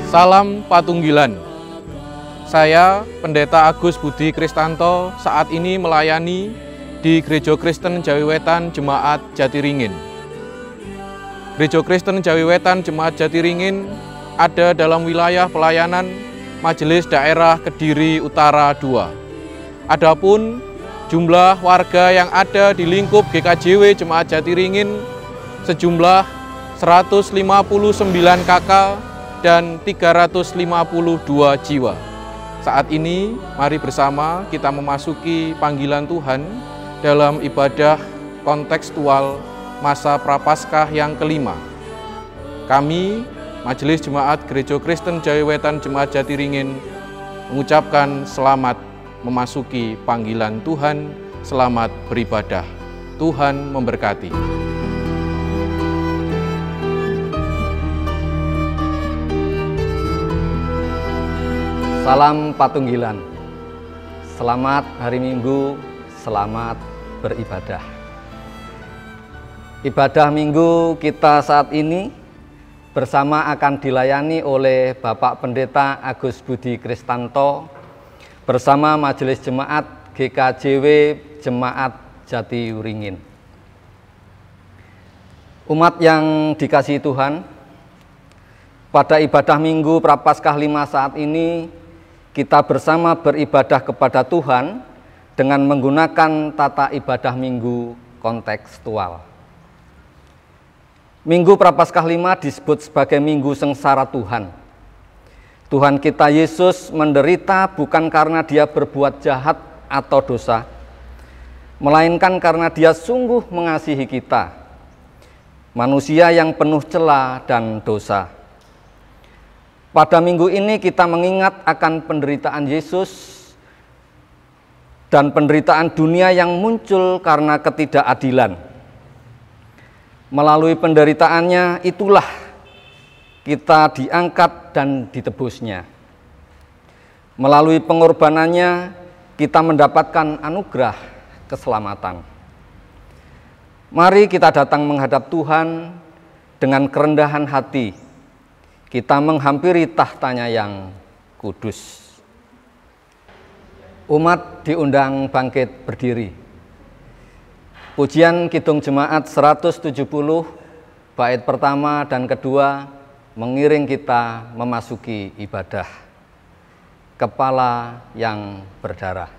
Salam Patunggilan. Saya Pendeta Agus Budi Kristanto saat ini melayani di Gereja Kristen Jawi Wetan Jemaat Jatiringin. Gereja Kristen Jawi Wetan Jemaat Jatiringin ada dalam wilayah pelayanan Majelis Daerah Kediri Utara II. Adapun jumlah warga yang ada di lingkup GKJW Jemaat Jatiringin sejumlah 159 KK dan 352 jiwa. Saat ini, mari bersama kita memasuki panggilan Tuhan dalam ibadah kontekstual masa Prapaskah yang kelima. Kami, Majelis Jemaat Gereja Kristen Jawi Wetan Jemaat Jatiringin, mengucapkan selamat memasuki panggilan Tuhan, selamat beribadah. Tuhan memberkati. Salam Patunggilan. Selamat hari Minggu, selamat beribadah. Ibadah Minggu kita saat ini bersama akan dilayani oleh Bapak Pendeta Agus Budi Kristanto bersama Majelis Jemaat GKJW Jemaat Jatiringin. Umat yang dikasihi Tuhan, pada ibadah Minggu Prapaskah 5 saat ini kita bersama beribadah kepada Tuhan dengan menggunakan tata ibadah Minggu kontekstual. Minggu Prapaskah 5 disebut sebagai Minggu Sengsara Tuhan. Tuhan kita Yesus menderita bukan karena Dia berbuat jahat atau dosa, melainkan karena Dia sungguh mengasihi kita, manusia yang penuh cela dan dosa. Pada minggu ini kita mengingat akan penderitaan Yesus dan penderitaan dunia yang muncul karena ketidakadilan. Melalui penderitaannya itulah kita diangkat dan ditebusnya. Melalui pengorbanannya kita mendapatkan anugerah keselamatan. Mari kita datang menghadap Tuhan dengan kerendahan hati. Kita menghampiri tahtanya yang kudus. Umat diundang bangkit berdiri. Pujian Kidung Jemaat 170, bait pertama dan kedua, mengiring kita memasuki ibadah. Kepala yang berdarah.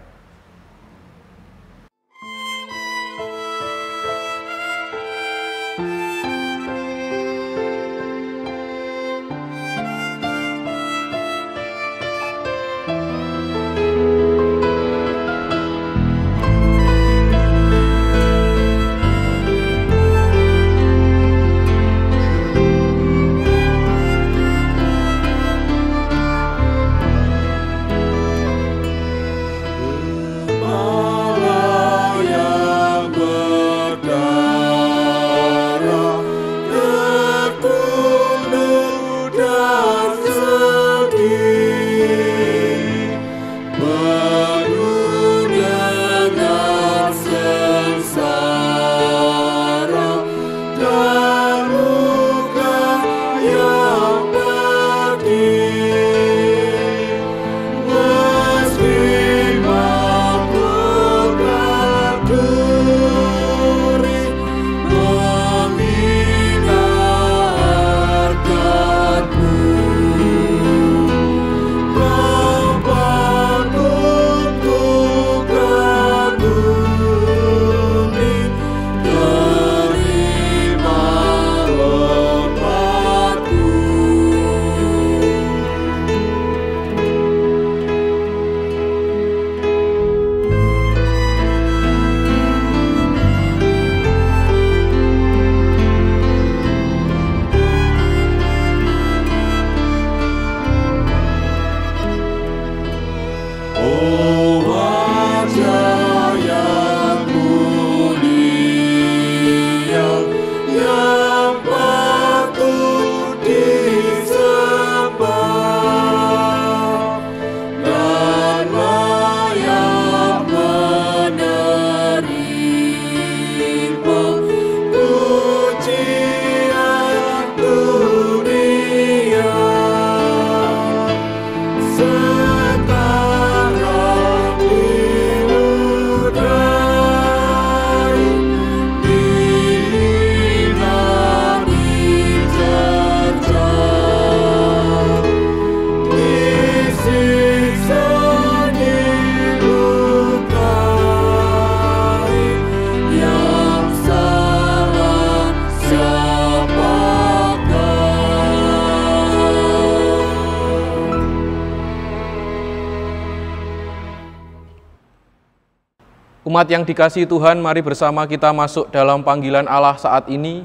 Umat yang dikasihi Tuhan, mari bersama kita masuk dalam panggilan Allah saat ini.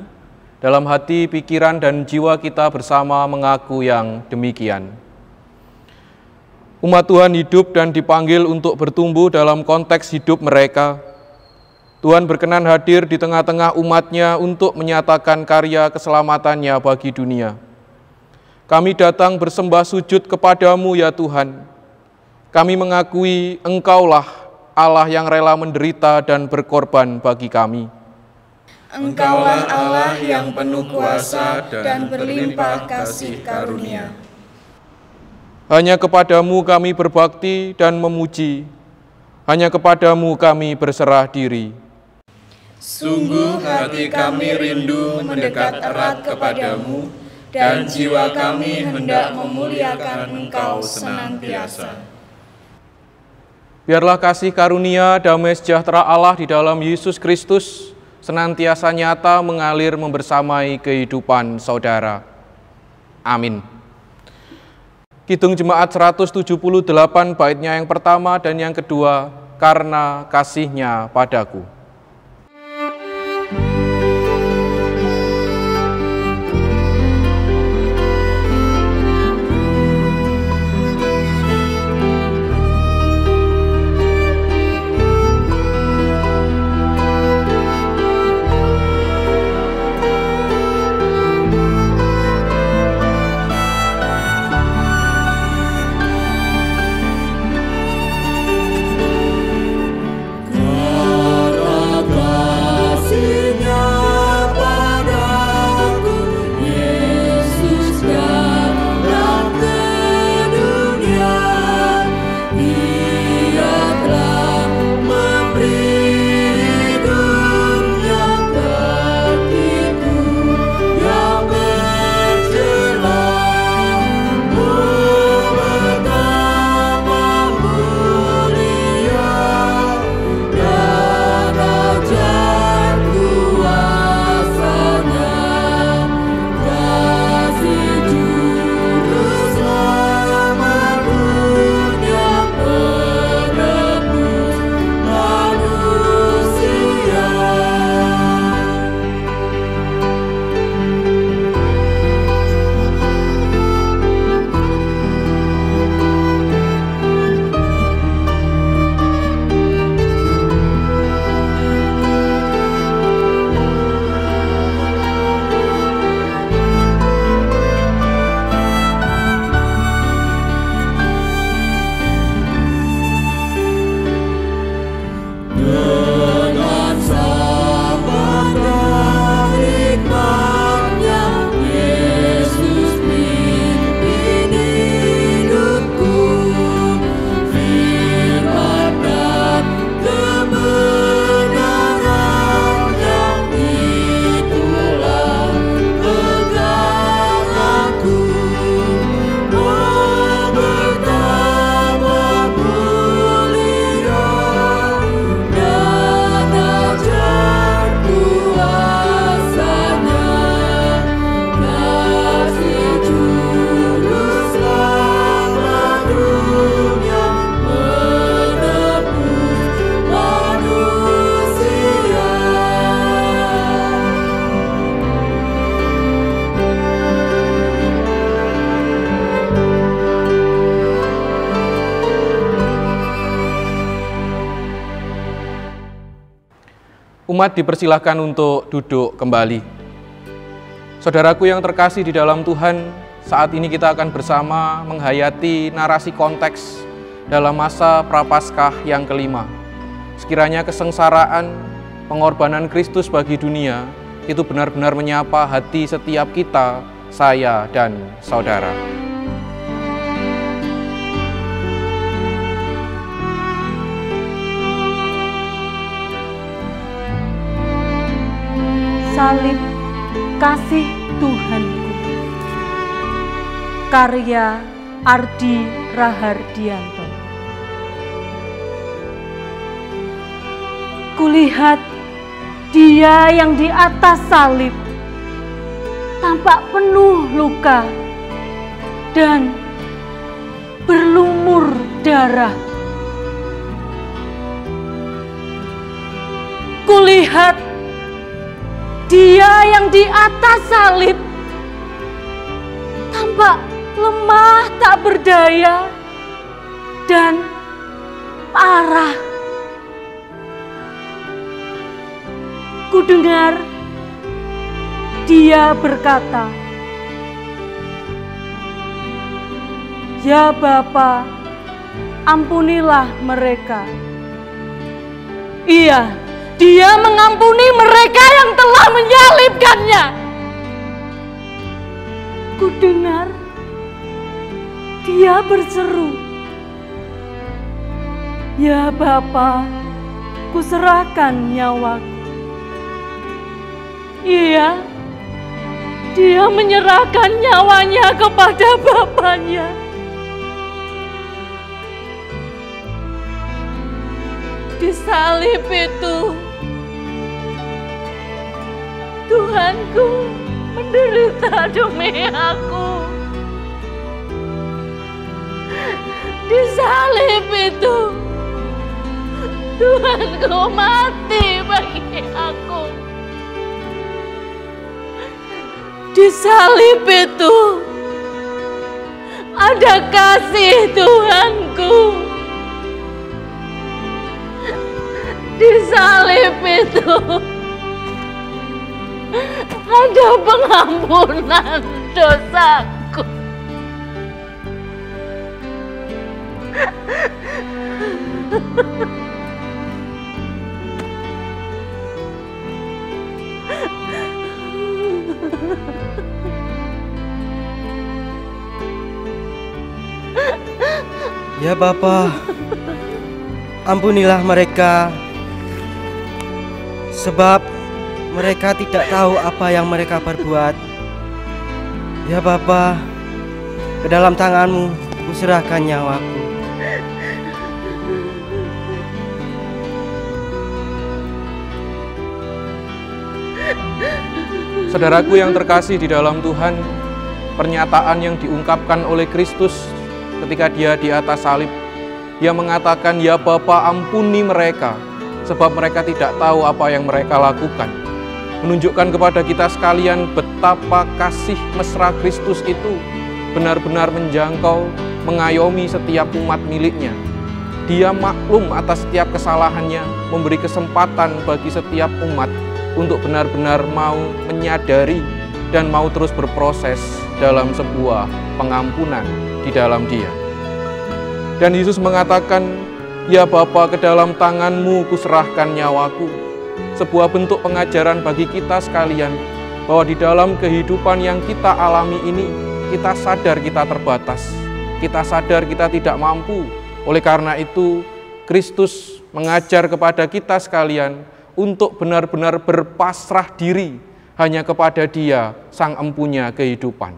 Dalam hati, pikiran, dan jiwa kita bersama mengaku yang demikian. Umat Tuhan hidup dan dipanggil untuk bertumbuh dalam konteks hidup mereka. Tuhan berkenan hadir di tengah-tengah umatnya untuk menyatakan karya keselamatannya bagi dunia. Kami datang bersembah sujud kepadamu ya Tuhan. Kami mengakui Engkaulah Allah yang rela menderita dan berkorban bagi kami. Engkaulah Allah yang penuh kuasa dan berlimpah kasih karunia. Hanya kepadamu kami berbakti dan memuji. Hanya kepadamu kami berserah diri. Sungguh hati kami rindu mendekat erat kepadamu, dan jiwa kami hendak memuliakan Engkau senantiasa. Biarlah kasih karunia damai sejahtera Allah di dalam Yesus Kristus senantiasa nyata mengalir membersamai kehidupan saudara. Amin. Kidung Jemaat 178 baitnya yang pertama dan yang kedua, karena kasih-Nya padaku. Umat dipersilahkan untuk duduk kembali. Saudaraku yang terkasih di dalam Tuhan, saat ini kita akan bersama menghayati narasi konteks dalam masa Prapaskah yang kelima. Sekiranya kesengsaraan, pengorbanan Kristus bagi dunia itu benar-benar menyapa hati setiap kita, saya dan saudara. Salib Kasih Tuhanku. Karya Ardi Rahardianto. Kulihat Dia yang di atas salib tampak penuh luka dan berlumur darah. kulihat Dia yang di atas salib tampak lemah tak berdaya dan parah. Kudengar Dia berkata, "Ya Bapa, ampunilah mereka." Iya, Dia mengampuni mereka yang telah menyalibkannya. Kudengar Dia berseru, "Ya Bapa, kuserahkan nyawaku." Iya, Dia menyerahkan nyawanya kepada Bapanya. Di salib itu, Tuhanku menderita demi aku. Di salib itu, Tuhanku mati bagi aku. Di salib itu ada kasih Tuhanku. Di salib itu ada pengampunan dosaku. Ya Bapa, ampunilah mereka, sebab mereka tidak tahu apa yang mereka perbuat. Ya Bapa, ke dalam tangan-Mu kuserahkan nyawaku. Saudaraku yang terkasih di dalam Tuhan, pernyataan yang diungkapkan oleh Kristus ketika Dia di atas salib, Dia mengatakan, "Ya Bapa, ampuni mereka, sebab mereka tidak tahu apa yang mereka lakukan." Menunjukkan kepada kita sekalian betapa kasih mesra Kristus itu benar-benar menjangkau, mengayomi setiap umat miliknya. Dia maklum atas setiap kesalahannya, memberi kesempatan bagi setiap umat untuk benar-benar mau menyadari dan mau terus berproses dalam sebuah pengampunan di dalam Dia. Dan Yesus mengatakan, "Ya Bapa, ke dalam tangan-Mu kuserahkan nyawaku." Sebuah bentuk pengajaran bagi kita sekalian bahwa di dalam kehidupan yang kita alami ini, kita sadar kita terbatas, kita sadar kita tidak mampu. Oleh karena itu, Kristus mengajar kepada kita sekalian untuk benar-benar berpasrah diri hanya kepada Dia, Sang Empunya kehidupan.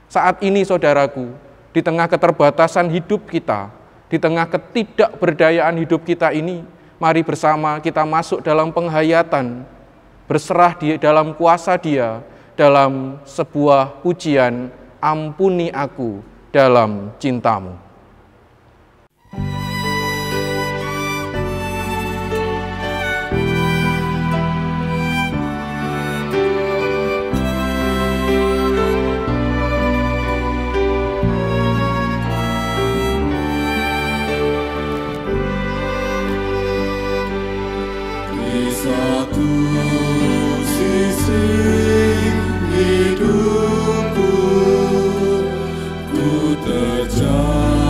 Saat ini saudaraku, di tengah keterbatasan hidup kita, di tengah ketidakberdayaan hidup kita ini, mari bersama kita masuk dalam penghayatan, berserah di dalam kuasa Dia, dalam sebuah pujian, "Ampuni aku dalam cinta-Mu." Hidupku, ku terjadi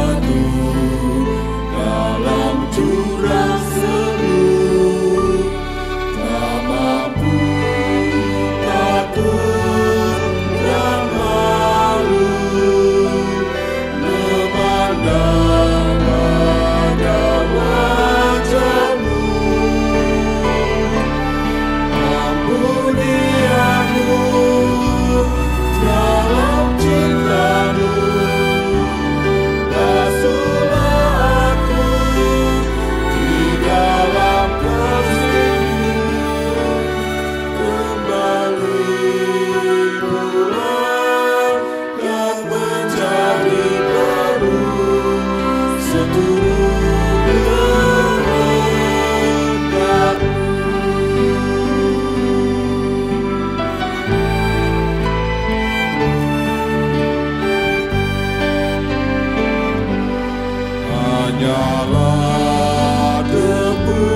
Hanyalah debu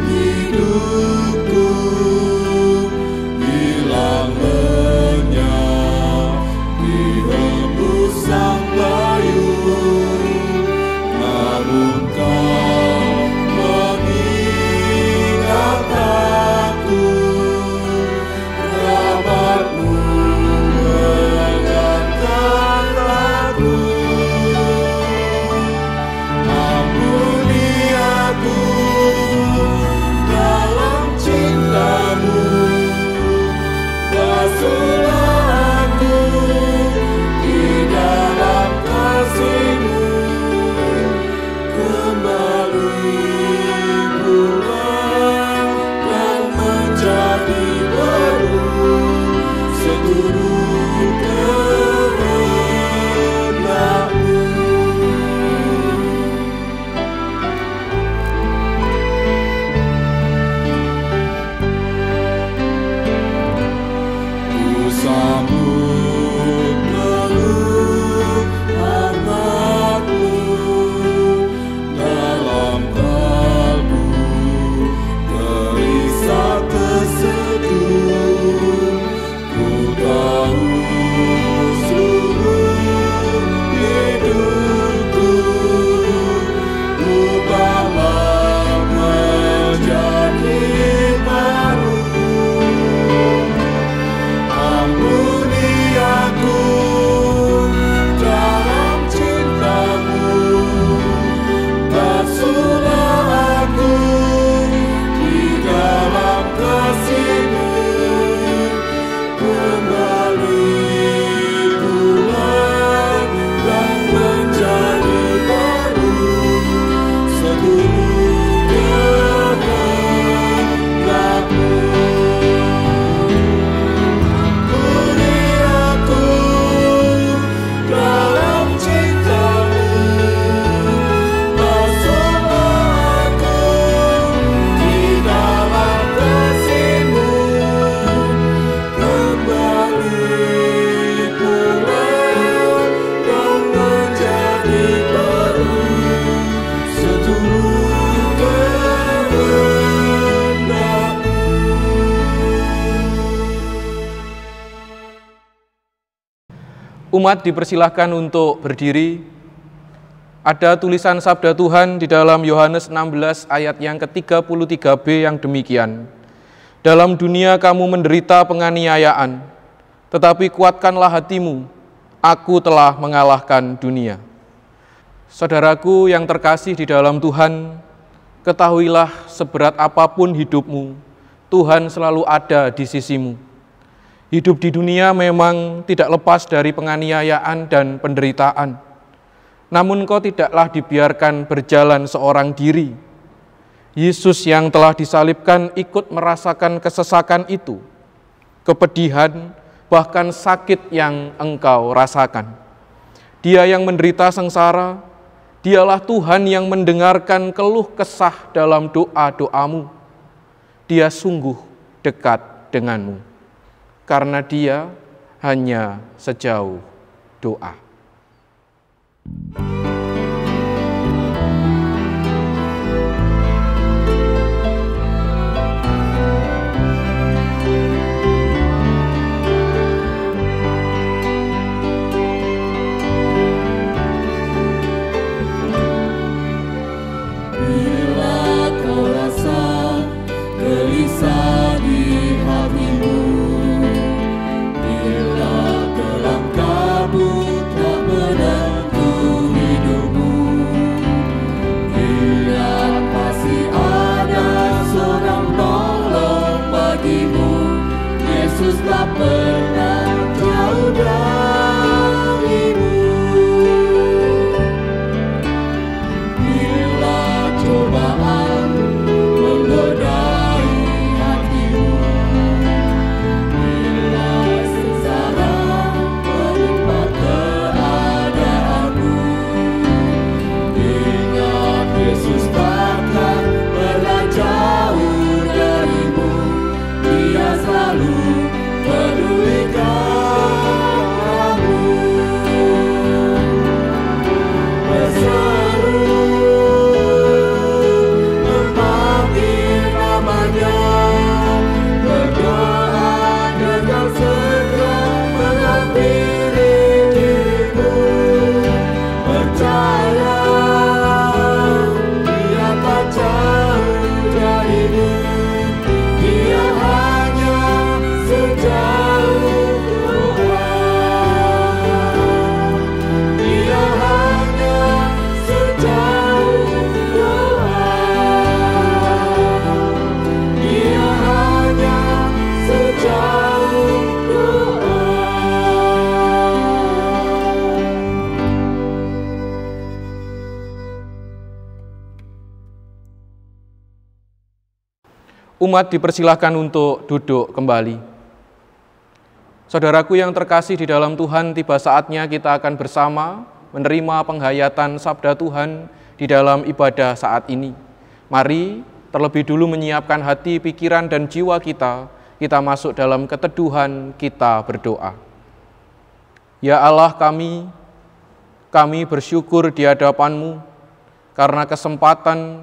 hidupku, hilang lenyap di hembusan payung. Namun Kau mengingat aku, rahmat-Mu mengangkat aku. Ampuni aku dalam cinta-Mu, basuhlah aku di dalam kasih-Mu. Kembali pulang dan menjadi baru seturut kehendak-Mu. Ku sambut peluk anak-Mu, dalam kalbu gelisah terseduh. Ku tahu seluruh hidupku ubahlah menjadi baru. Ampuni aku dalam cinta-Mu, basuhlah aku di dalam kasih-Mu. Kembali pulang dan menjadi baru seturut kehendak-Mu. Beri aku dalam cinta-Mu, basuhlah aku di dalam kasih-Mu. Kembali pulang dan menjadi baru seturut kehendak-Mu. Umat dipersilahkan untuk berdiri. Ada tulisan sabda Tuhan di dalam Yohanes 16 ayat yang ke-33b yang demikian. Dalam dunia kamu menderita penganiayaan, tetapi kuatkanlah hatimu, aku telah mengalahkan dunia. Saudaraku yang terkasih di dalam Tuhan, ketahuilah seberat apapun hidupmu, Tuhan selalu ada di sisimu. Hidup di dunia memang tidak lepas dari penganiayaan dan penderitaan. Namun kau tidaklah dibiarkan berjalan seorang diri. Yesus yang telah disalibkan ikut merasakan kesesakan itu, kepedihan, bahkan sakit yang engkau rasakan. Dia yang menderita sengsara, dialah Tuhan yang mendengarkan keluh kesah dalam doa-doamu. Dia sungguh dekat denganmu, karena Dia hanya sejauh doa. Bila kau rasa gelisah di hatimu, bila kelam kabut tak menentu hidupmu, bila pasti ada seorang penolong bagimu, Yesus tak pernah jauh darimu. Bila cobaan menggodai hatimu, bila sengsara menimpa keadaanmu, ingat Yesus takkan pernah jauh darimu. Dia selalu peduli Umat dipersilahkan untuk duduk kembali. Saudaraku yang terkasih di dalam Tuhan, tiba saatnya kita akan bersama menerima penghayatan sabda Tuhan di dalam ibadah saat ini. Mari terlebih dulu menyiapkan hati, pikiran, dan jiwa kita masuk dalam keteduhan, kita berdoa. Ya Allah kami bersyukur di hadapan-Mu karena kesempatan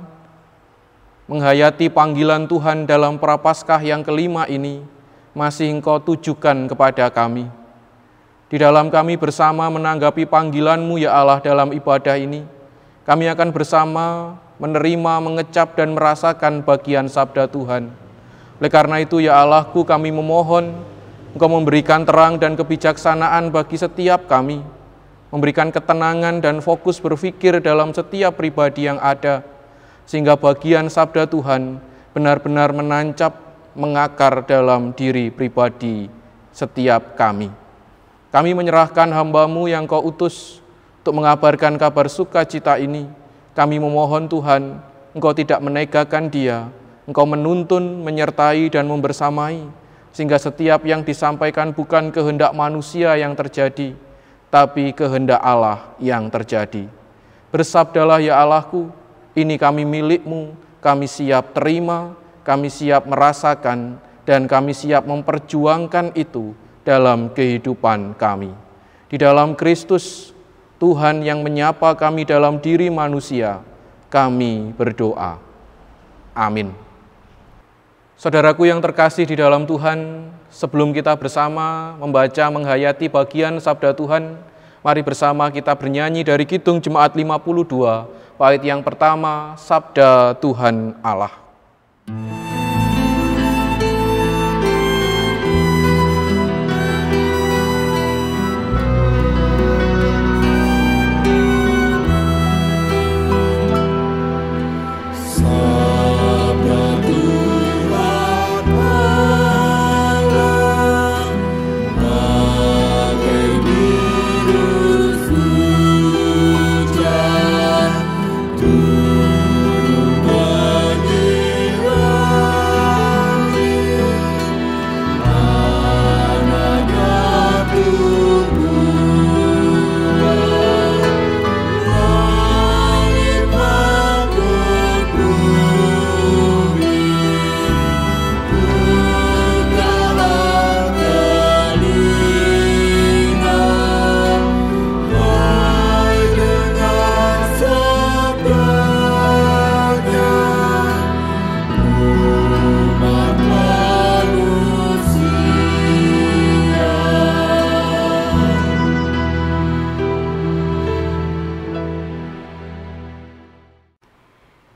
menghayati panggilan Tuhan dalam Prapaskah yang kelima ini masih Engkau tujukan kepada kami. Di dalam kami bersama menanggapi panggilan-Mu ya Allah dalam ibadah ini, kami akan bersama menerima, mengecap, dan merasakan bagian sabda Tuhan. Oleh karena itu ya Allahku, kami memohon Engkau memberikan terang dan kebijaksanaan bagi setiap kami, memberikan ketenangan dan fokus berpikir dalam setiap pribadi yang ada, sehingga bagian sabda Tuhan benar-benar menancap, mengakar dalam diri pribadi setiap kami. Kami menyerahkan hamba-Mu yang Kau utus untuk mengabarkan kabar sukacita ini. Kami memohon Tuhan, Engkau tidak menegakan dia, Engkau menuntun, menyertai, dan membersamai, sehingga setiap yang disampaikan bukan kehendak manusia yang terjadi, tapi kehendak Allah yang terjadi. Bersabdalah ya Allahku, ini kami milik-Mu, kami siap terima, kami siap merasakan, dan kami siap memperjuangkan itu dalam kehidupan kami. Di dalam Kristus, Tuhan yang menyapa kami dalam diri manusia, kami berdoa. Amin. Saudaraku yang terkasih di dalam Tuhan, sebelum kita bersama membaca menghayati bagian sabda Tuhan, mari bersama kita bernyanyi dari Kidung Jemaat 52, bait yang pertama, Sabda Tuhan Allah.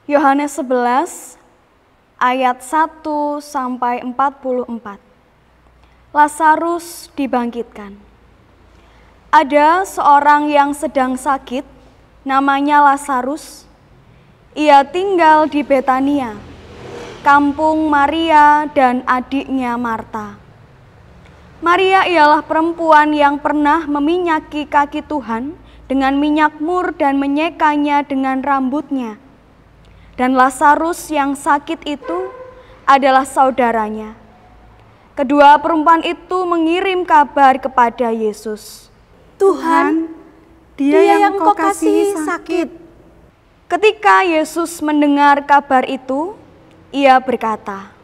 Yohanes 11 ayat 1 sampai 44. Lazarus dibangkitkan. Ada seorang yang sedang sakit, namanya Lazarus. Ia tinggal di Betania, kampung Maria dan adiknya Marta. Maria ialah perempuan yang pernah meminyaki kaki Tuhan dengan minyak mur dan menyekanya dengan rambutnya. Dan Lazarus yang sakit itu adalah saudaranya. Kedua perempuan itu mengirim kabar kepada Yesus. Tuhan, dia yang Kau kasihi sakit. Ketika Yesus mendengar kabar itu, ia berkata,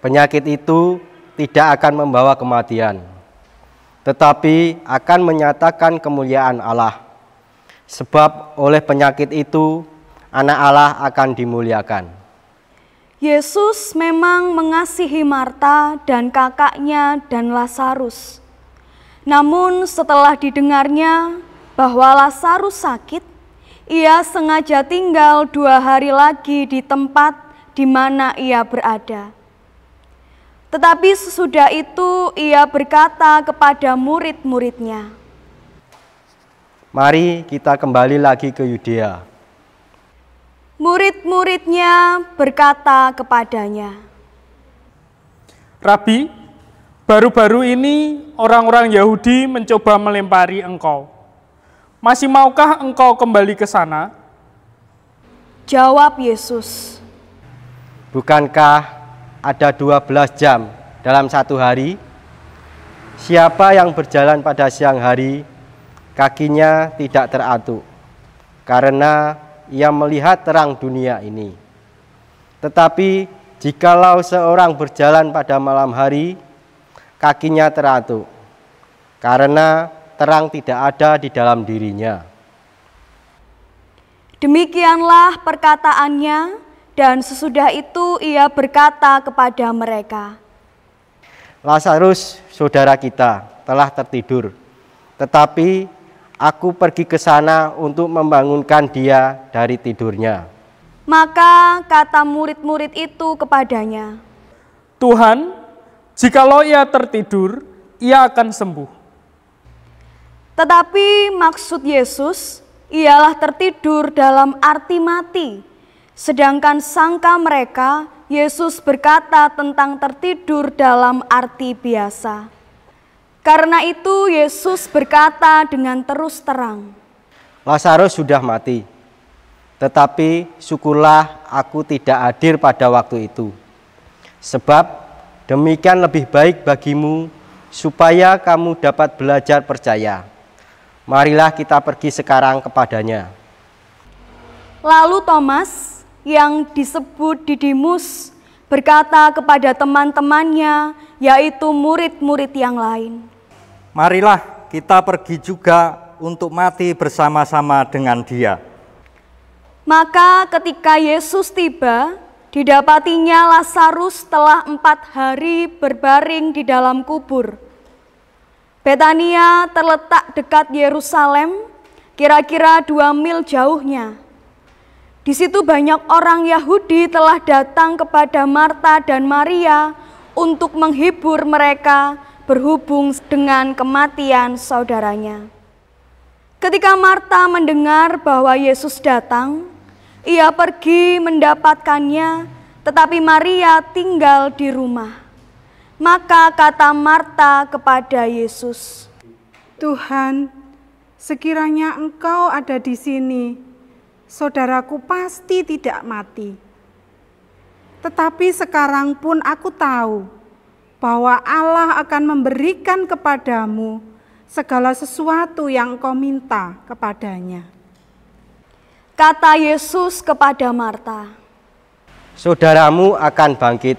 Penyakit itu tidak akan membawa kematian, tetapi akan menyatakan kemuliaan Allah. Sebab oleh penyakit itu, Anak Allah akan dimuliakan. Yesus memang mengasihi Marta dan kakaknya dan Lazarus. Namun setelah didengarnya bahwa Lazarus sakit, ia sengaja tinggal 2 hari lagi di tempat di mana ia berada. Tetapi sesudah itu ia berkata kepada murid-muridnya, Mari kita kembali lagi ke Yudea. Murid-muridnya berkata kepadanya, Rabi, baru-baru ini orang-orang Yahudi mencoba melempari Engkau. Masih maukah Engkau kembali ke sana? Jawab Yesus, Bukankah ada 12 jam dalam satu hari? Siapa yang berjalan pada siang hari, kakinya tidak teratuk, karena ia melihat terang dunia ini. Tetapi jikalau seorang berjalan pada malam hari, kakinya teratuk, karena terang tidak ada di dalam dirinya. Demikianlah perkataannya, dan sesudah itu ia berkata kepada mereka, Lazarus, saudara kita, telah tertidur, tetapi aku pergi ke sana untuk membangunkan dia dari tidurnya. Maka kata murid-murid itu kepadanya, Tuhan, jikalau ia tertidur, ia akan sembuh. Tetapi maksud Yesus ialah tertidur dalam arti mati, sedangkan sangka mereka Yesus berkata tentang tertidur dalam arti biasa. Karena itu Yesus berkata dengan terus terang, Lazarus sudah mati, tetapi syukurlah aku tidak hadir pada waktu itu. Sebab demikian lebih baik bagimu, supaya kamu dapat belajar percaya. Marilah kita pergi sekarang kepadanya. Lalu Thomas yang disebut Didimus berkata kepada teman-temannya, yaitu murid-murid yang lain, Marilah kita pergi juga untuk mati bersama-sama dengan dia. Maka ketika Yesus tiba, didapatinya Lazarus telah 4 hari berbaring di dalam kubur. Betania terletak dekat Yerusalem, kira-kira 2 mil jauhnya. Di situ banyak orang Yahudi telah datang kepada Marta dan Maria untuk menghibur mereka berhubung dengan kematian saudaranya. Ketika Marta mendengar bahwa Yesus datang, ia pergi mendapatkannya, tetapi Maria tinggal di rumah. Maka kata Marta kepada Yesus, Tuhan, sekiranya Engkau ada di sini, saudaraku pasti tidak mati. Tetapi sekarang pun aku tahu bahwa Allah akan memberikan kepadamu segala sesuatu yang Engkau minta kepadanya. Kata Yesus kepada Marta, Saudaramu akan bangkit.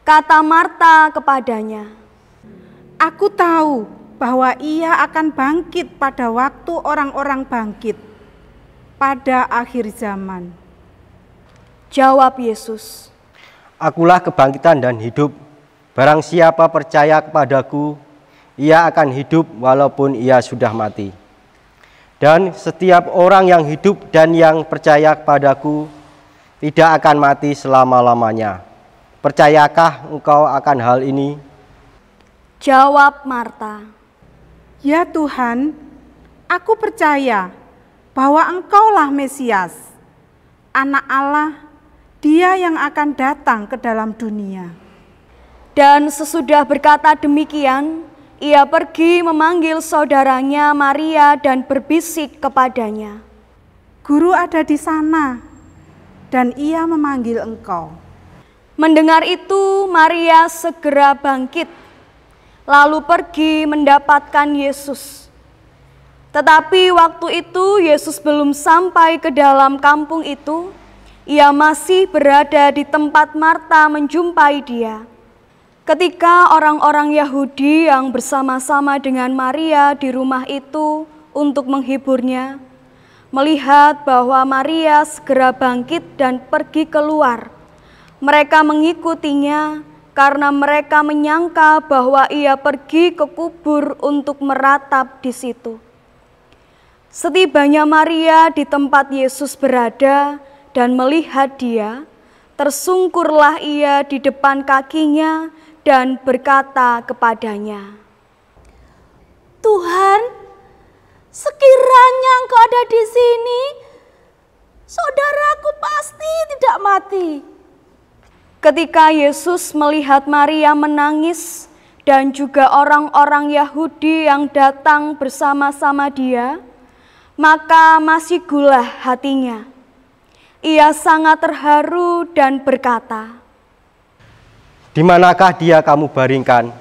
Kata Marta kepadanya, Aku tahu bahwa ia akan bangkit pada waktu orang-orang bangkit, pada akhir zaman. Jawab Yesus, Akulah kebangkitan dan hidup. Barang siapa percaya kepadaku, ia akan hidup walaupun ia sudah mati. Dan setiap orang yang hidup dan yang percaya kepadaku tidak akan mati selama-lamanya. Percayakah engkau akan hal ini? Jawab Marta, Ya Tuhan, aku percaya bahwa Engkaulah Mesias, Anak Allah, Dia yang akan datang ke dalam dunia. Dan sesudah berkata demikian, ia pergi memanggil saudaranya Maria dan berbisik kepadanya, Guru ada di sana, dan ia memanggil Engkau. Mendengar itu, Maria segera bangkit, lalu pergi mendapatkan Yesus. Tetapi waktu itu Yesus belum sampai ke dalam kampung itu, ia masih berada di tempat Marta menjumpai dia. Ketika orang-orang Yahudi yang bersama-sama dengan Maria di rumah itu untuk menghiburnya, melihat bahwa Maria segera bangkit dan pergi keluar, mereka mengikutinya karena mereka menyangka bahwa ia pergi ke kubur untuk meratap di situ. Setibanya Maria di tempat Yesus berada dan melihat dia, tersungkurlah ia di depan kakinya dan berkata kepadanya, Tuhan, sekiranya Engkau ada di sini, saudaraku pasti tidak mati. Ketika Yesus melihat Maria menangis dan juga orang-orang Yahudi yang datang bersama-sama dia, maka masih gulah hatinya. Ia sangat terharu dan berkata, "Di manakah dia kamu baringkan?"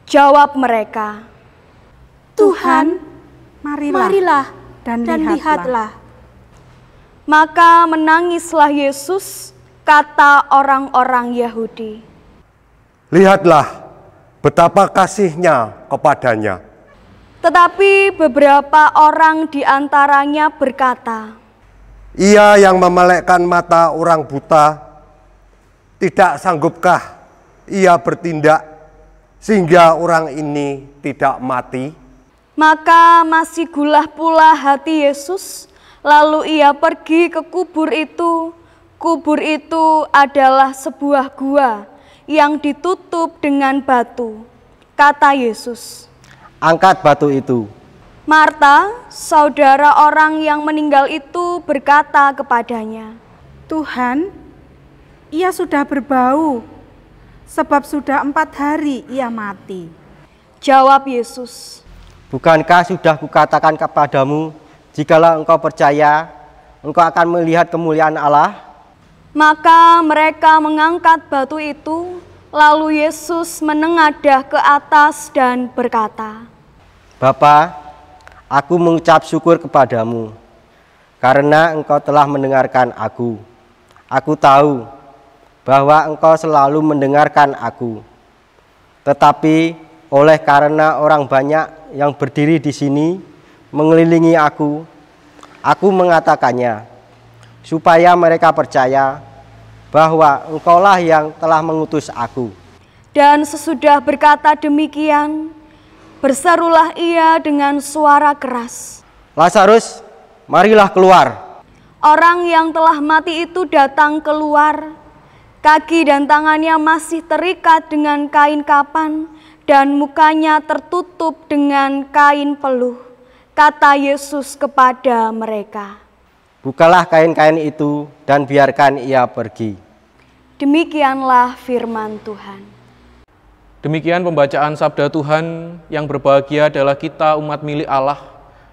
Jawab mereka, Tuhan, marilah dan lihatlah. Maka menangislah Yesus, kata orang-orang Yahudi. "Lihatlah betapa kasihnya kepadanya." Tetapi beberapa orang di antaranya berkata, "Ia yang memelekkan mata orang buta, tidak sanggupkah ia bertindak sehingga orang ini tidak mati?" Maka masih gulah pula hati Yesus, lalu ia pergi ke kubur itu. Kubur itu adalah sebuah gua yang ditutup dengan batu. Kata Yesus, "Angkat batu itu." Marta, saudara orang yang meninggal itu, berkata kepadanya, Tuhan, ia sudah berbau, sebab sudah 4 hari ia mati. Jawab Yesus, "Bukankah sudah kukatakan kepadamu, jikalau engkau percaya, engkau akan melihat kemuliaan Allah?" Maka mereka mengangkat batu itu, lalu Yesus menengadah ke atas dan berkata, "Bapa, aku mengucap syukur kepadamu, karena engkau telah mendengarkan aku. Aku tahu bahwa engkau selalu mendengarkan aku. Tetapi oleh karena orang banyak yang berdiri di sini mengelilingi aku mengatakannya, supaya mereka percaya bahwa engkaulah yang telah mengutus aku." Dan sesudah berkata demikian, berserulah ia dengan suara keras, "Lazarus, marilah keluar." Orang yang telah mati itu datang keluar. Kaki dan tangannya masih terikat dengan kain kapan, dan mukanya tertutup dengan kain peluh. Kata Yesus kepada mereka, "Bukalah kain-kain itu dan biarkan ia pergi." Demikianlah firman Tuhan. Demikian pembacaan sabda Tuhan. Yang berbahagia adalah kita umat milik Allah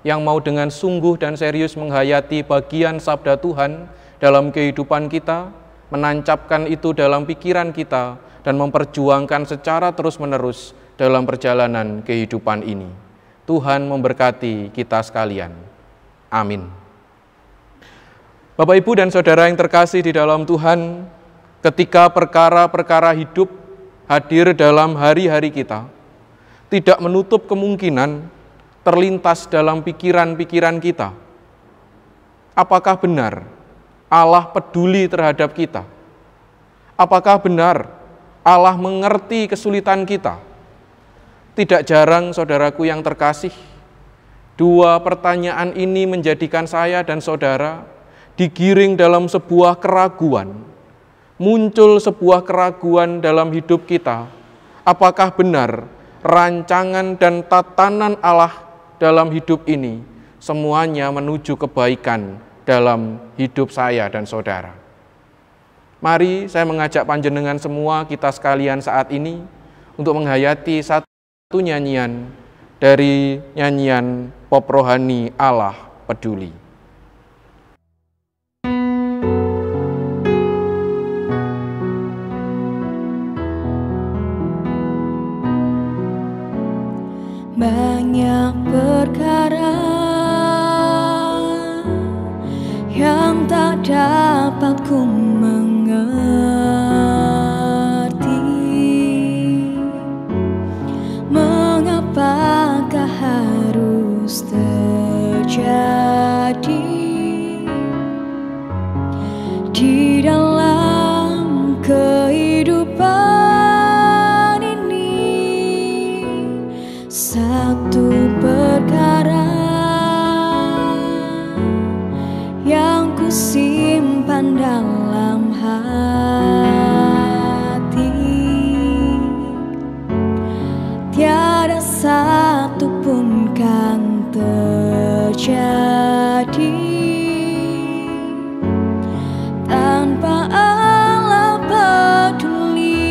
yang mau dengan sungguh dan serius menghayati bagian sabda Tuhan dalam kehidupan kita, menancapkan itu dalam pikiran kita, dan memperjuangkan secara terus-menerus dalam perjalanan kehidupan ini. Tuhan memberkati kita sekalian. Amin. Bapak, Ibu, dan Saudara yang terkasih di dalam Tuhan, ketika perkara-perkara hidup hadir dalam hari-hari kita, tidak menutup kemungkinan terlintas dalam pikiran-pikiran kita. Apakah benar Allah peduli terhadap kita? Apakah benar Allah mengerti kesulitan kita? Tidak jarang, saudaraku yang terkasih, dua pertanyaan ini menjadikan saya dan saudara digiring dalam sebuah keraguan. Muncul sebuah keraguan dalam hidup kita. Apakah benar rancangan dan tatanan Allah dalam hidup ini semuanya menuju kebaikan dalam hidup saya dan saudara? Mari saya mengajak panjenengan semua kita sekalian saat ini untuk menghayati satu nyanyian dari nyanyian pop rohani Allah Peduli. Banyak perkara yang tak dapat ku mengerti. Mengapakah harus terjadi di dalam kehidupan? Satu perkara yang ku simpan dalam hati, tiada satu pun kan terjadi tanpa Allah peduli.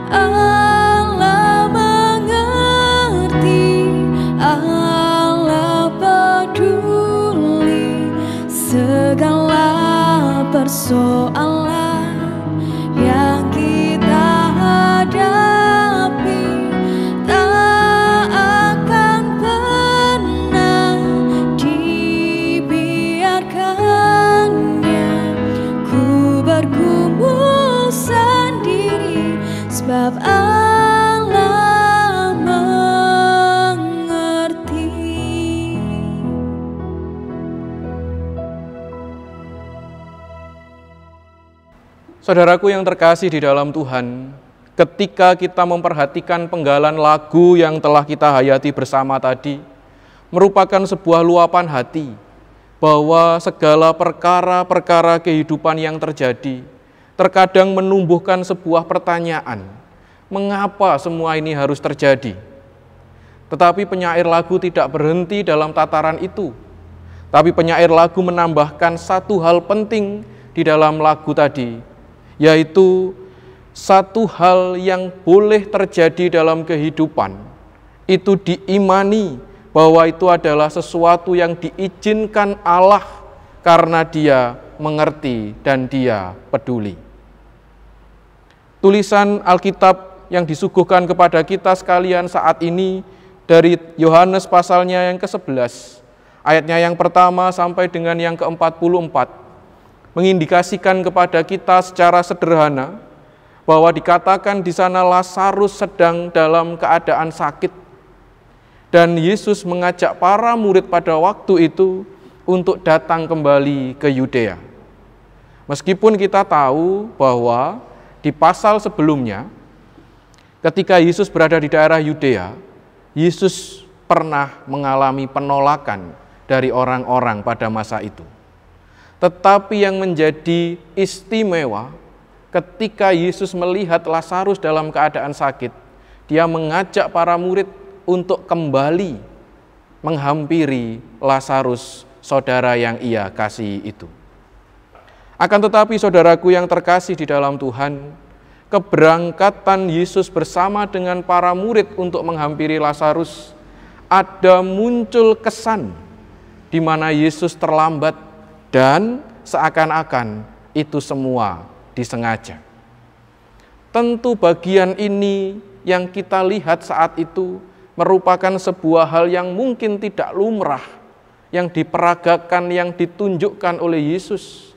Allah mengerti, Allah peduli. segala persoalan yang kita hadapi tak akan pernah dibiarkannya. Ku bergumul sendiri sebab Allah mengerti. Saudaraku yang terkasih di dalam Tuhan, ketika kita memperhatikan penggalan lagu yang telah kita hayati bersama tadi, merupakan sebuah luapan hati bahwa segala perkara-perkara kehidupan yang terjadi terkadang menumbuhkan sebuah pertanyaan, mengapa semua ini harus terjadi? Tetapi penyair lagu tidak berhenti dalam tataran itu, tapi penyair lagu menambahkan satu hal penting di dalam lagu tadi, yaitu satu hal yang boleh terjadi dalam kehidupan, itu diimani bahwa itu adalah sesuatu yang diizinkan Allah karena Dia mengerti dan Dia peduli. Tulisan Alkitab yang disuguhkan kepada kita sekalian saat ini dari Yohanes pasalnya yang ke-11, ayatnya yang pertama sampai dengan yang ke-44, mengindikasikan kepada kita secara sederhana bahwa dikatakan di sana Lazarus sedang dalam keadaan sakit, dan Yesus mengajak para murid pada waktu itu untuk datang kembali ke Yudea. Meskipun kita tahu bahwa di pasal sebelumnya, ketika Yesus berada di daerah Yudea, Yesus pernah mengalami penolakan dari orang-orang pada masa itu. Tetapi yang menjadi istimewa ketika Yesus melihat Lazarus dalam keadaan sakit, Dia mengajak para murid untuk kembali menghampiri Lazarus, saudara yang Ia kasihi itu. Akan tetapi saudaraku yang terkasih di dalam Tuhan, keberangkatan Yesus bersama dengan para murid untuk menghampiri Lazarus, ada muncul kesan di mana Yesus terlambat dan seakan-akan itu semua disengaja. Tentu bagian ini yang kita lihat saat itu merupakan sebuah hal yang mungkin tidak lumrah, yang diperagakan, yang ditunjukkan oleh Yesus.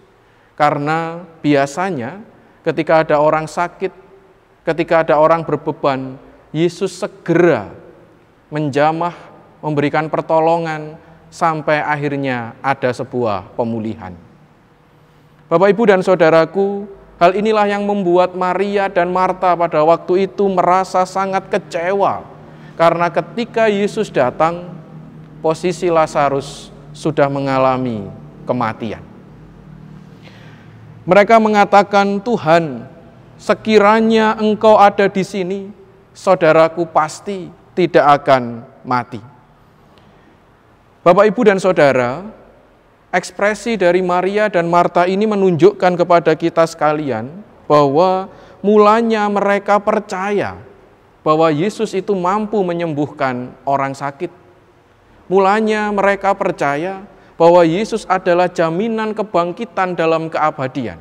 Karena biasanya ketika ada orang sakit, ketika ada orang berbeban, Yesus segera menjamah, memberikan pertolongan, sampai akhirnya ada sebuah pemulihan. Bapak, Ibu, dan saudaraku, hal inilah yang membuat Maria dan Marta pada waktu itu merasa sangat kecewa, karena ketika Yesus datang, posisi Lazarus sudah mengalami kematian. Mereka mengatakan, Tuhan, sekiranya Engkau ada di sini, saudaraku pasti tidak akan mati. Bapak, Ibu, dan saudara, ekspresi dari Maria dan Marta ini menunjukkan kepada kita sekalian bahwa mulanya mereka percaya bahwa Yesus itu mampu menyembuhkan orang sakit. Mulanya mereka percaya bahwa Yesus adalah jaminan kebangkitan dalam keabadian.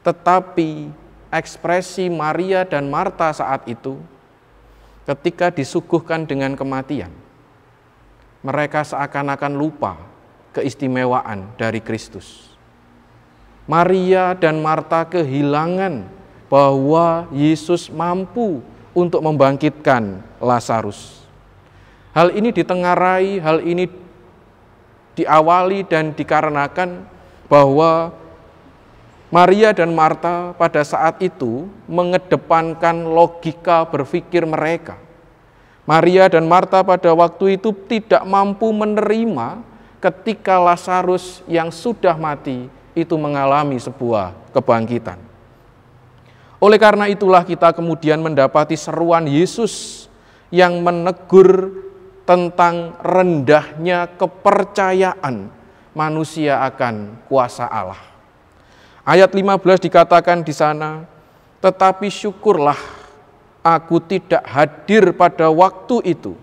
Tetapi ekspresi Maria dan Marta saat itu, ketika disuguhkan dengan kematian, mereka seakan-akan lupa keistimewaan dari Kristus. Maria dan Marta kehilangan bahwa Yesus mampu untuk membangkitkan Lazarus. Hal ini ditengarai, hal ini diawali dan dikarenakan bahwa Maria dan Marta pada saat itu mengedepankan logika berpikir mereka. Maria dan Marta pada waktu itu tidak mampu menerima ketika Lazarus yang sudah mati itu mengalami sebuah kebangkitan. Oleh karena itulah kita kemudian mendapati seruan Yesus yang menegur tentang rendahnya kepercayaan manusia akan kuasa Allah. Ayat 15 dikatakan di sana, tetapi syukurlah aku tidak hadir pada waktu itu,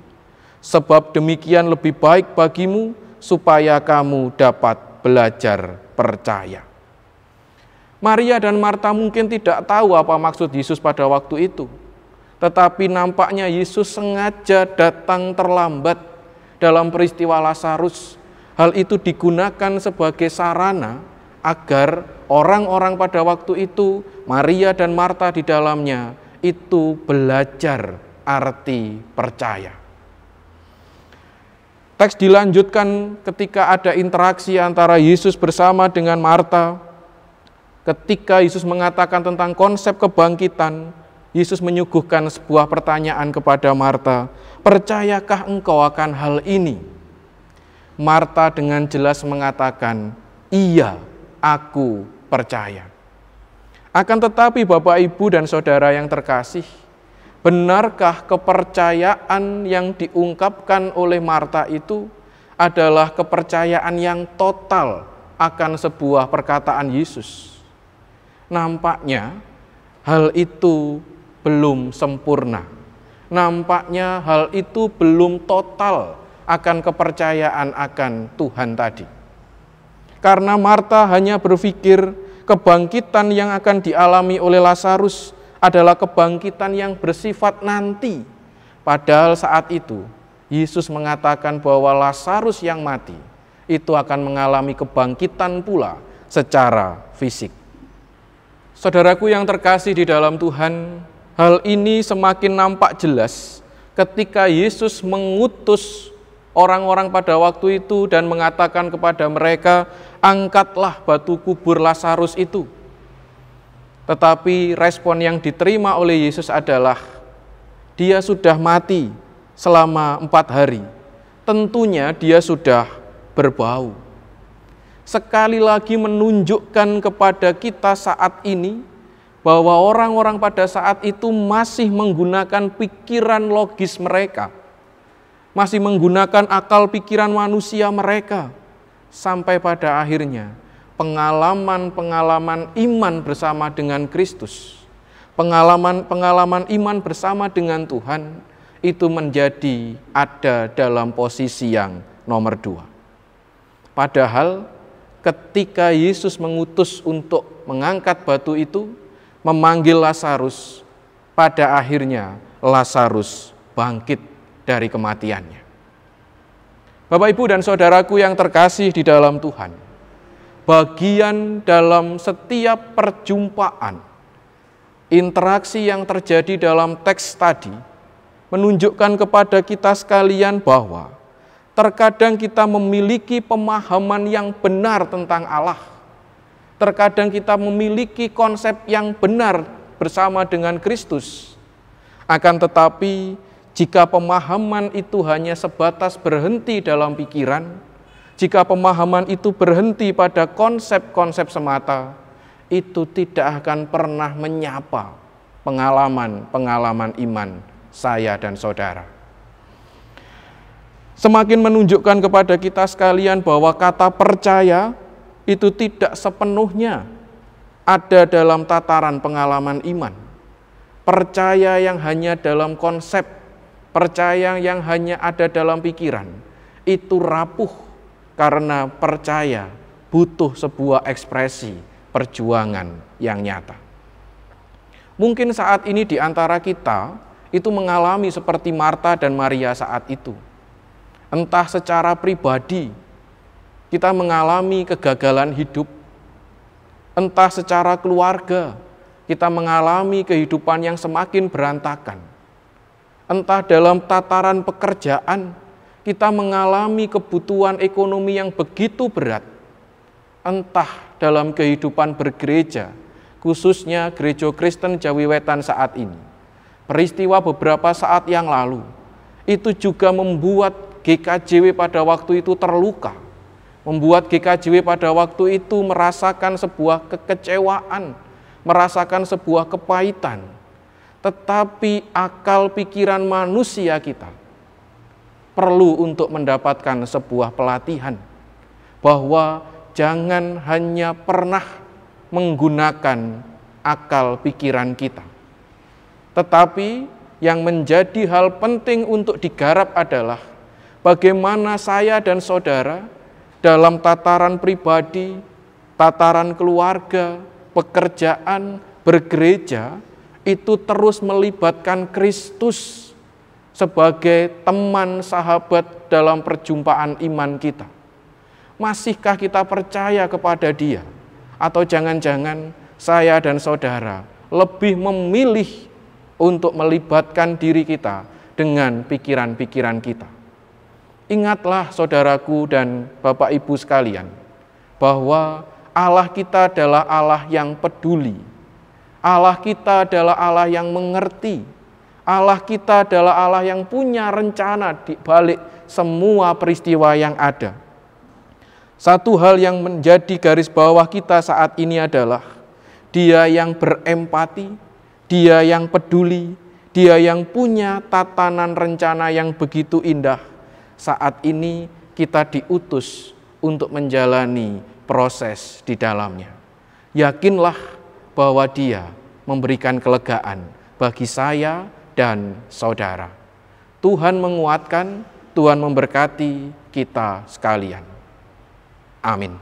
sebab demikian lebih baik bagimu supaya kamu dapat belajar percaya. Maria dan Marta mungkin tidak tahu apa maksud Yesus pada waktu itu. Tetapi nampaknya Yesus sengaja datang terlambat dalam peristiwa Lazarus. Hal itu digunakan sebagai sarana agar orang-orang pada waktu itu, Maria dan Marta di dalamnya, itu belajar arti percaya. Teks dilanjutkan ketika ada interaksi antara Yesus bersama dengan Marta. Ketika Yesus mengatakan tentang konsep kebangkitan, Yesus menyuguhkan sebuah pertanyaan kepada Marta, "Percayakah engkau akan hal ini?" Marta dengan jelas mengatakan, "Iya, aku percaya." Akan tetapi Bapak, Ibu, dan Saudara yang terkasih, benarkah kepercayaan yang diungkapkan oleh Marta itu adalah kepercayaan yang total akan sebuah perkataan Yesus? Nampaknya hal itu belum sempurna. Nampaknya hal itu belum total akan kepercayaan akan Tuhan tadi. Karena Marta hanya berpikir kebangkitan yang akan dialami oleh Lazarus adalah kebangkitan yang bersifat nanti. Padahal saat itu Yesus mengatakan bahwa Lazarus yang mati itu akan mengalami kebangkitan pula secara fisik. Saudaraku yang terkasih di dalam Tuhan, hal ini semakin nampak jelas ketika Yesus mengutus orang-orang pada waktu itu dan mengatakan kepada mereka, "Angkatlah batu kubur Lazarus itu." Tetapi respon yang diterima oleh Yesus adalah, dia sudah mati selama 4 hari. Tentunya dia sudah berbau. Sekali lagi menunjukkan kepada kita saat ini bahwa orang-orang pada saat itu masih menggunakan pikiran logis mereka, masih menggunakan akal pikiran manusia mereka, sampai pada akhirnya pengalaman-pengalaman iman bersama dengan Kristus, pengalaman-pengalaman iman bersama dengan Tuhan itu menjadi ada dalam posisi yang nomor 2. Padahal ketika Yesus mengutus untuk mengangkat batu itu, memanggil Lazarus, pada akhirnya Lazarus bangkit dari kematiannya. Bapak, Ibu, dan Saudaraku yang terkasih di dalam Tuhan, bagian dalam setiap perjumpaan, interaksi yang terjadi dalam teks tadi, menunjukkan kepada kita sekalian bahwa terkadang kita memiliki pemahaman yang benar tentang Allah. Terkadang kita memiliki konsep yang benar bersama dengan Kristus. Akan tetapi, jika pemahaman itu hanya sebatas berhenti dalam pikiran, jika pemahaman itu berhenti pada konsep-konsep semata, itu tidak akan pernah menyapa pengalaman-pengalaman iman saya dan saudara. Semakin menunjukkan kepada kita sekalian bahwa kata percaya itu tidak sepenuhnya ada dalam tataran pengalaman iman. Percaya yang hanya dalam konsep, percaya yang hanya ada dalam pikiran, itu rapuh karena percaya butuh sebuah ekspresi perjuangan yang nyata. Mungkin saat ini di antara kita itu mengalami seperti Marta dan Maria saat itu. Entah secara pribadi, kita mengalami kegagalan hidup. Entah secara keluarga, kita mengalami kehidupan yang semakin berantakan. Entah dalam tataran pekerjaan, kita mengalami kebutuhan ekonomi yang begitu berat. Entah dalam kehidupan bergereja, khususnya Gereja Kristen Jawi Wetan saat ini. Peristiwa beberapa saat yang lalu, itu juga membuat GKJW pada waktu itu terluka, membuat GKJW pada waktu itu merasakan sebuah kekecewaan, merasakan sebuah kepahitan. Tetapi akal pikiran manusia kita perlu untuk mendapatkan sebuah pelatihan, bahwa jangan hanya pernah menggunakan akal pikiran kita, tetapi yang menjadi hal penting untuk digarap adalah bagaimana saya dan saudara dalam tataran pribadi, tataran keluarga, pekerjaan, bergereja, itu terus melibatkan Kristus sebagai teman sahabat dalam perjumpaan iman kita. Masihkah kita percaya kepada Dia? Atau jangan-jangan saya dan saudara lebih memilih untuk melibatkan diri kita dengan pikiran-pikiran kita? Ingatlah saudaraku dan Bapak Ibu sekalian, bahwa Allah kita adalah Allah yang peduli. Allah kita adalah Allah yang mengerti. Allah kita adalah Allah yang punya rencana di balik semua peristiwa yang ada. Satu hal yang menjadi garis bawah kita saat ini adalah Dia yang berempati, Dia yang peduli, Dia yang punya tatanan rencana yang begitu indah. Saat ini kita diutus untuk menjalani proses di dalamnya. Yakinlah bahwa Dia memberikan kelegaan bagi saya dan saudara. Tuhan menguatkan, Tuhan memberkati kita sekalian. Amin.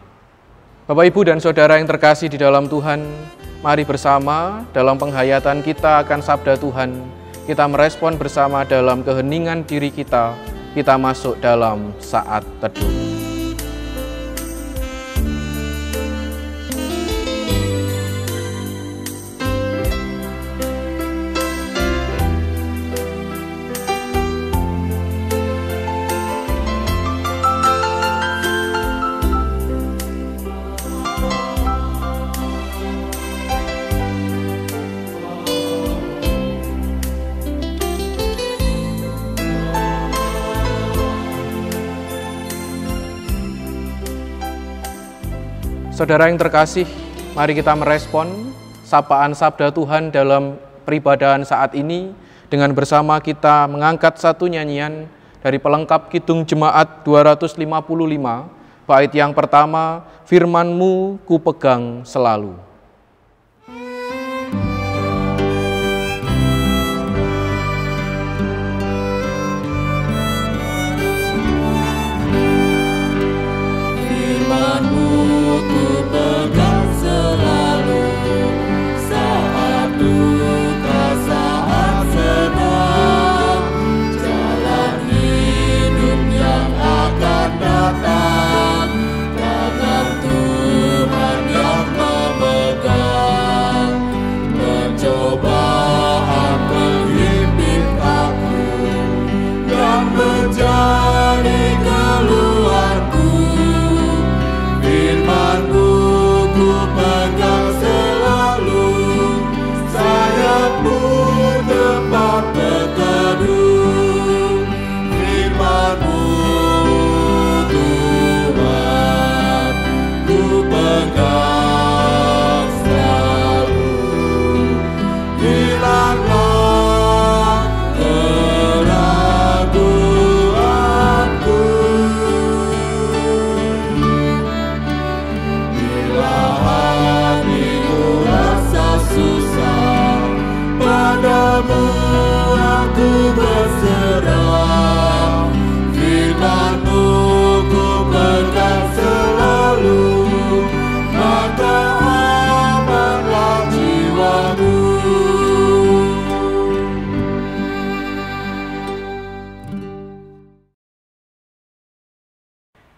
Bapak, Ibu, dan saudara yang terkasih di dalam Tuhan, mari bersama dalam penghayatan kita akan sabda Tuhan, kita merespon bersama dalam keheningan diri kita masuk dalam saat teduh. Saudara yang terkasih, mari kita merespon sapaan sabda Tuhan dalam peribadahan saat ini dengan bersama kita mengangkat satu nyanyian dari pelengkap Kidung Jemaat 255, bait yang pertama, Firman-Mu ku pegang selalu.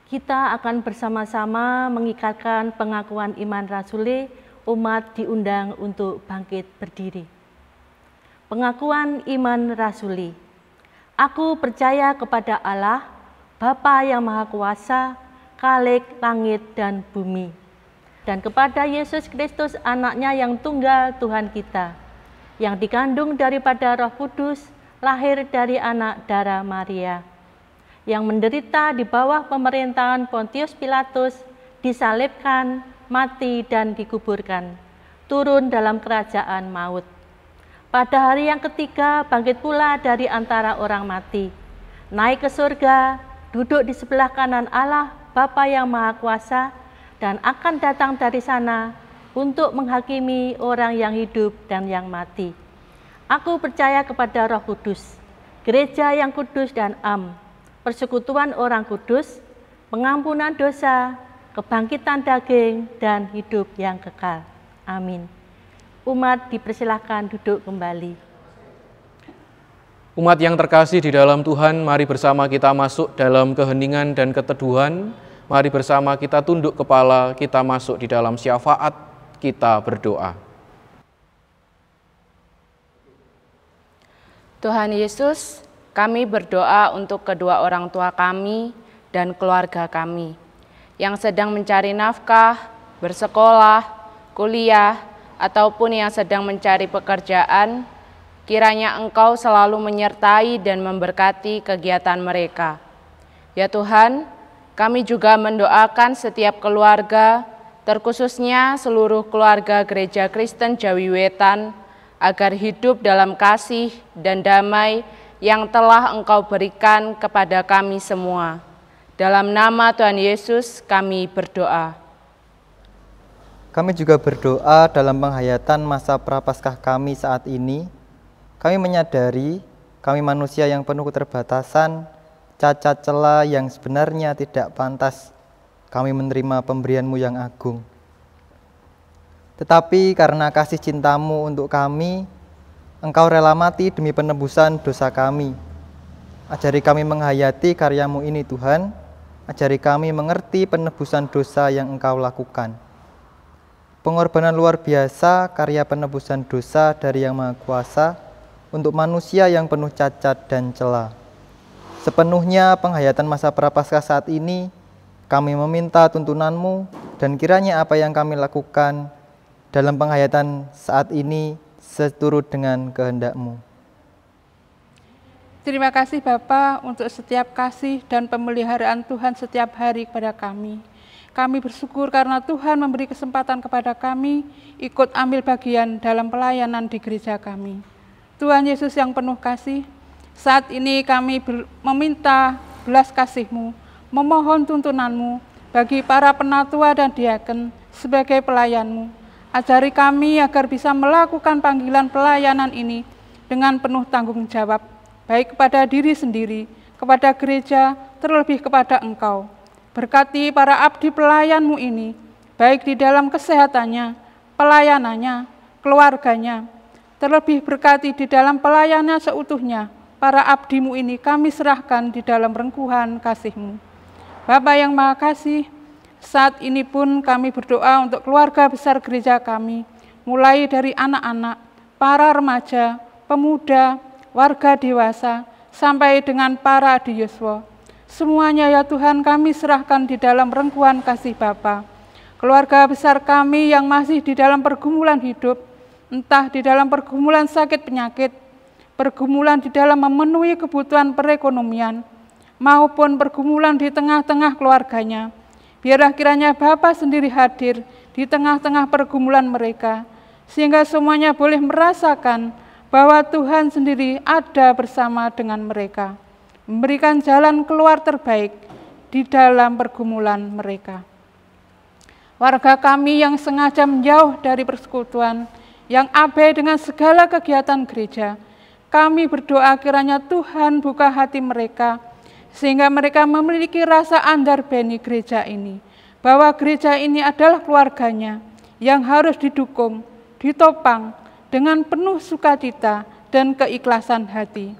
Kita akan bersama-sama mengikatkan pengakuan iman rasuli, umat diundang untuk bangkit berdiri. Pengakuan iman rasuli. Aku percaya kepada Allah, Bapa yang Maha Kuasa, Khalik langit dan bumi, dan kepada Yesus Kristus anaknya yang tunggal Tuhan kita, yang dikandung daripada Roh Kudus, lahir dari anak darah Maria, yang menderita di bawah pemerintahan Pontius Pilatus, disalibkan, mati dan dikuburkan, turun dalam kerajaan maut. Pada hari yang ketiga bangkit pula dari antara orang mati, naik ke surga, duduk di sebelah kanan Allah Bapa yang Maha Kuasa, dan akan datang dari sana untuk menghakimi orang yang hidup dan yang mati. Aku percaya kepada Roh Kudus, gereja yang kudus dan am, persekutuan orang kudus, pengampunan dosa, kebangkitan daging, dan hidup yang kekal. Amin. Umat dipersilahkan duduk kembali. Umat yang terkasih di dalam Tuhan, mari bersama kita masuk dalam keheningan dan keteduhan. Mari bersama kita tunduk kepala, kita masuk di dalam syafaat, kita berdoa. Tuhan Yesus, kami berdoa untuk kedua orang tua kami dan keluarga kami yang sedang mencari nafkah, bersekolah, kuliah, ataupun yang sedang mencari pekerjaan. Kiranya Engkau selalu menyertai dan memberkati kegiatan mereka. Ya Tuhan, kami juga mendoakan setiap keluarga, terkhususnya seluruh keluarga Gereja Kristen Jawi Wetan, agar hidup dalam kasih dan damai yang telah Engkau berikan kepada kami semua. Dalam nama Tuhan Yesus kami berdoa. Kami juga berdoa dalam penghayatan masa prapaskah kami saat ini. Kami menyadari kami manusia yang penuh keterbatasan, cacat celah yang sebenarnya tidak pantas kami menerima pemberian-Mu yang agung. Tetapi karena kasih cinta-Mu untuk kami, Engkau rela mati demi penebusan dosa kami. Ajari kami menghayati karya-Mu ini Tuhan, ajari kami mengerti penebusan dosa yang Engkau lakukan. Pengorbanan luar biasa karya penebusan dosa dari Yang Maha Kuasa untuk manusia yang penuh cacat dan celah. Sepenuhnya penghayatan masa prapaskah saat ini, kami meminta tuntunan-Mu dan kiranya apa yang kami lakukan dalam penghayatan saat ini seturut dengan kehendak-Mu. Terima kasih Bapa untuk setiap kasih dan pemeliharaan Tuhan setiap hari kepada kami. Kami bersyukur karena Tuhan memberi kesempatan kepada kami ikut ambil bagian dalam pelayanan di gereja kami. Tuhan Yesus yang penuh kasih, saat ini kami meminta belas kasih-Mu, memohon tuntunan-Mu bagi para penatua dan diaken sebagai pelayan-Mu. Ajari kami agar bisa melakukan panggilan pelayanan ini dengan penuh tanggung jawab, baik kepada diri sendiri, kepada gereja, terlebih kepada Engkau. Berkati para abdi pelayan-Mu ini, baik di dalam kesehatannya, pelayanannya, keluarganya, terlebih berkati di dalam pelayanannya seutuhnya. Para abdi-Mu ini kami serahkan di dalam rengkuhan kasih-Mu. Bapa yang Maha Kasih, saat ini pun kami berdoa untuk keluarga besar gereja kami, mulai dari anak-anak, para remaja, pemuda, warga dewasa, sampai dengan para adiyuswa. Semuanya ya Tuhan kami serahkan di dalam rengkuhan kasih Bapa. Keluarga besar kami yang masih di dalam pergumulan hidup, entah di dalam pergumulan sakit penyakit, pergumulan di dalam memenuhi kebutuhan perekonomian, maupun pergumulan di tengah-tengah keluarganya. Biarlah kiranya Bapa sendiri hadir di tengah-tengah pergumulan mereka, sehingga semuanya boleh merasakan bahwa Tuhan sendiri ada bersama dengan mereka, memberikan jalan keluar terbaik di dalam pergumulan mereka. Warga kami yang sengaja menjauh dari persekutuan, yang abai dengan segala kegiatan gereja, kami berdoa kiranya Tuhan buka hati mereka, sehingga mereka memiliki rasa andarbeni gereja ini, bahwa gereja ini adalah keluarganya yang harus didukung, ditopang dengan penuh sukacita dan keikhlasan hati.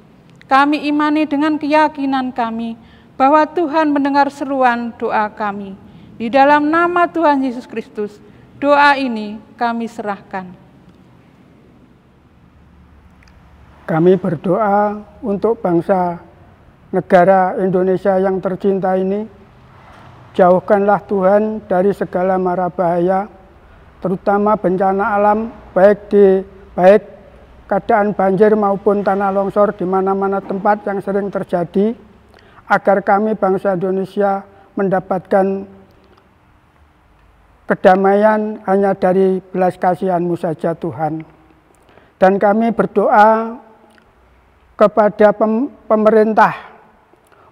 Kami imani dengan keyakinan kami bahwa Tuhan mendengar seruan doa kami. Di dalam nama Tuhan Yesus Kristus, doa ini kami serahkan. Kami berdoa untuk bangsa negara Indonesia yang tercinta ini. Jauhkanlah Tuhan dari segala mara bahaya, terutama bencana alam, baik keadaan banjir maupun tanah longsor di mana-mana tempat yang sering terjadi, agar kami bangsa Indonesia mendapatkan kedamaian hanya dari belas kasihan-Mu saja Tuhan. Dan kami berdoa kepada pemerintah,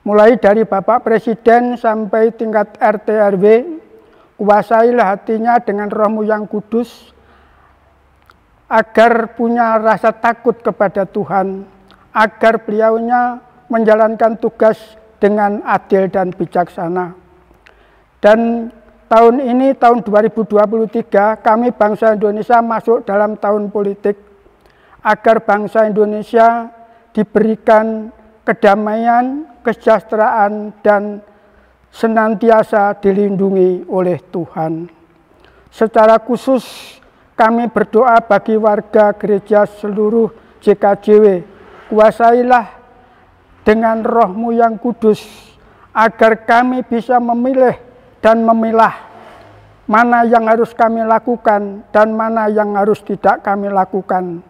mulai dari Bapak Presiden sampai tingkat RT RW, kuasailah hatinya dengan Roh-Mu yang kudus, agar punya rasa takut kepada Tuhan, agar beliaunya menjalankan tugas dengan adil dan bijaksana. Dan tahun ini, tahun 2023, kami bangsa Indonesia masuk dalam tahun politik, agar bangsa Indonesia diberikan kedamaian, kesejahteraan, dan senantiasa dilindungi oleh Tuhan. Secara khusus, kami berdoa bagi warga gereja seluruh JKJW, kuasailah dengan roh-Mu yang kudus, agar kami bisa memilih dan memilah mana yang harus kami lakukan dan mana yang harus tidak kami lakukan.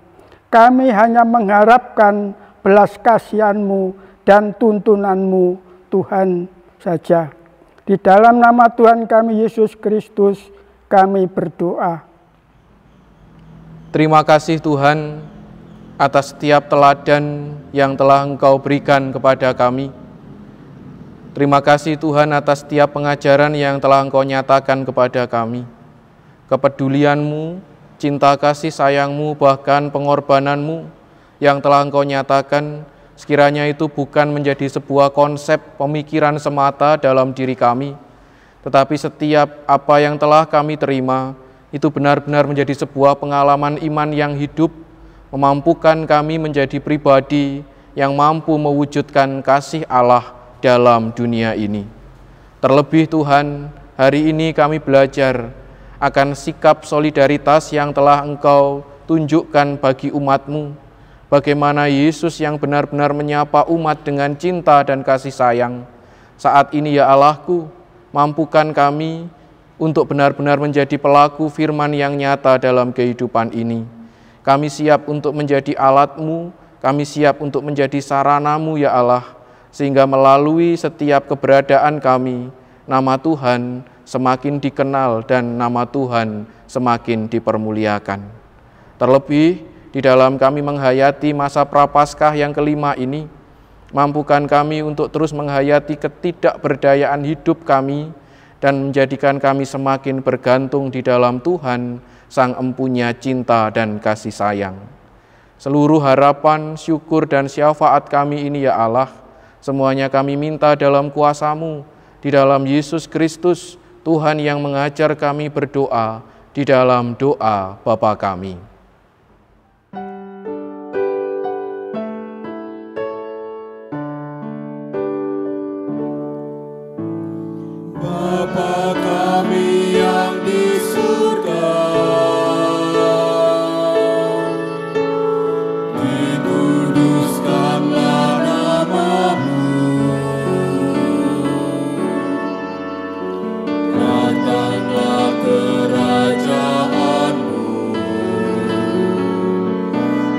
Kami hanya mengharapkan belas kasihan-Mu dan tuntunan-Mu, Tuhan saja. Di dalam nama Tuhan kami Yesus Kristus, kami berdoa. Terima kasih Tuhan atas setiap teladan yang telah Engkau berikan kepada kami. Terima kasih Tuhan atas setiap pengajaran yang telah Engkau nyatakan kepada kami. Kepedulian-Mu, cinta kasih sayang-Mu, bahkan pengorbanan-Mu yang telah Engkau nyatakan, sekiranya itu bukan menjadi sebuah konsep pemikiran semata dalam diri kami, tetapi setiap apa yang telah kami terima, itu benar-benar menjadi sebuah pengalaman iman yang hidup, memampukan kami menjadi pribadi yang mampu mewujudkan kasih Allah dalam dunia ini. Terlebih Tuhan, hari ini kami belajar akan sikap solidaritas yang telah Engkau tunjukkan bagi umat-Mu. Bagaimana Yesus yang benar-benar menyapa umat dengan cinta dan kasih sayang. Saat ini ya Allahku, mampukan kami untuk benar-benar menjadi pelaku firman yang nyata dalam kehidupan ini. Kami siap untuk menjadi alat-Mu, kami siap untuk menjadi sarana-Mu ya Allah, sehingga melalui setiap keberadaan kami, nama Tuhan semakin dikenal dan nama Tuhan semakin dipermuliakan. Terlebih, di dalam kami menghayati masa Prapaskah yang kelima ini, mampukan kami untuk terus menghayati ketidakberdayaan hidup kami dan menjadikan kami semakin bergantung di dalam Tuhan, Sang Empunya cinta dan kasih sayang. Seluruh harapan, syukur, dan syafaat kami ini ya Allah, semuanya kami minta dalam kuasa-Mu, di dalam Yesus Kristus, Tuhan yang mengajar kami berdoa di dalam doa Bapa kami. Bapa kami yang di surga, dikuduskanlah nama-Mu, datanglah kerajaan-Mu,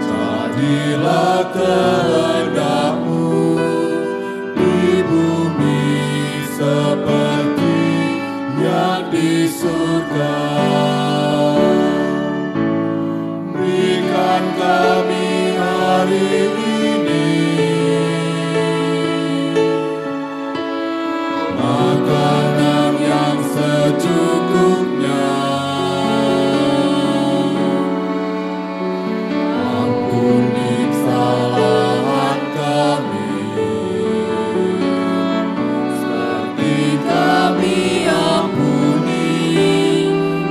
jadilah kehendak-Mu di bumi seperti yang di surga. Berikan kami hari ini makanan yang secukupnya. Ampuni kesalahan kami, seperti kami ampuni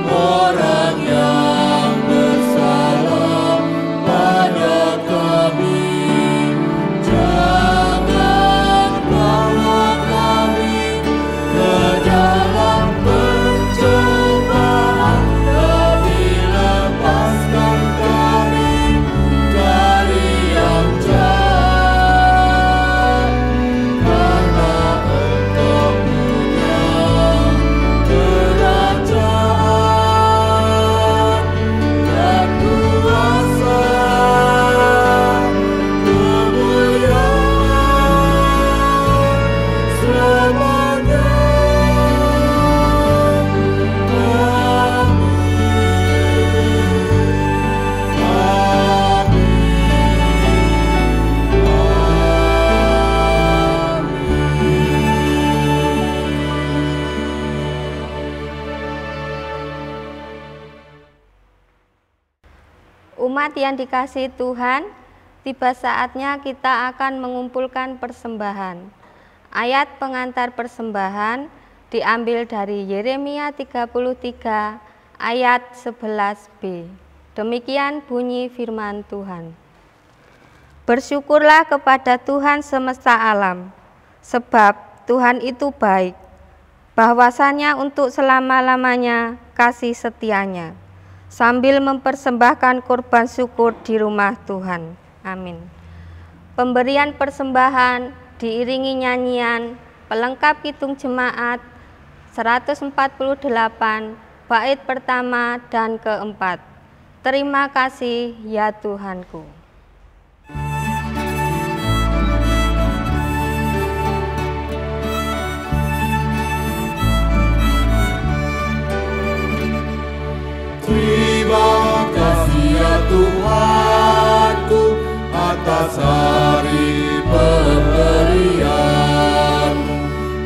orang yang bersalah pada kami. Jangan bawa kami ke dalam pencobaan, tapi lepaskan kami dari yang jahat. Karena Engkau punya kerajaan dan kuasa, kemuliaan selamanya. Umat yang dikasihi Tuhan, tiba saatnya kita akan mengumpulkan persembahan. Ayat pengantar persembahan diambil dari Yeremia 33 ayat 11b. Demikian bunyi firman Tuhan. Bersyukurlah kepada Tuhan semesta alam, sebab Tuhan itu baik, bahwasanya untuk selama-lamanya kasih setianya, sambil mempersembahkan korban syukur di rumah Tuhan. Amin. Pemberian persembahan diiringi nyanyian pelengkap kidung jemaat 148 bait pertama dan keempat. Terima kasih ya Tuhanku. Terima kasih ya Tuhanku atas hari pemberian-Mu,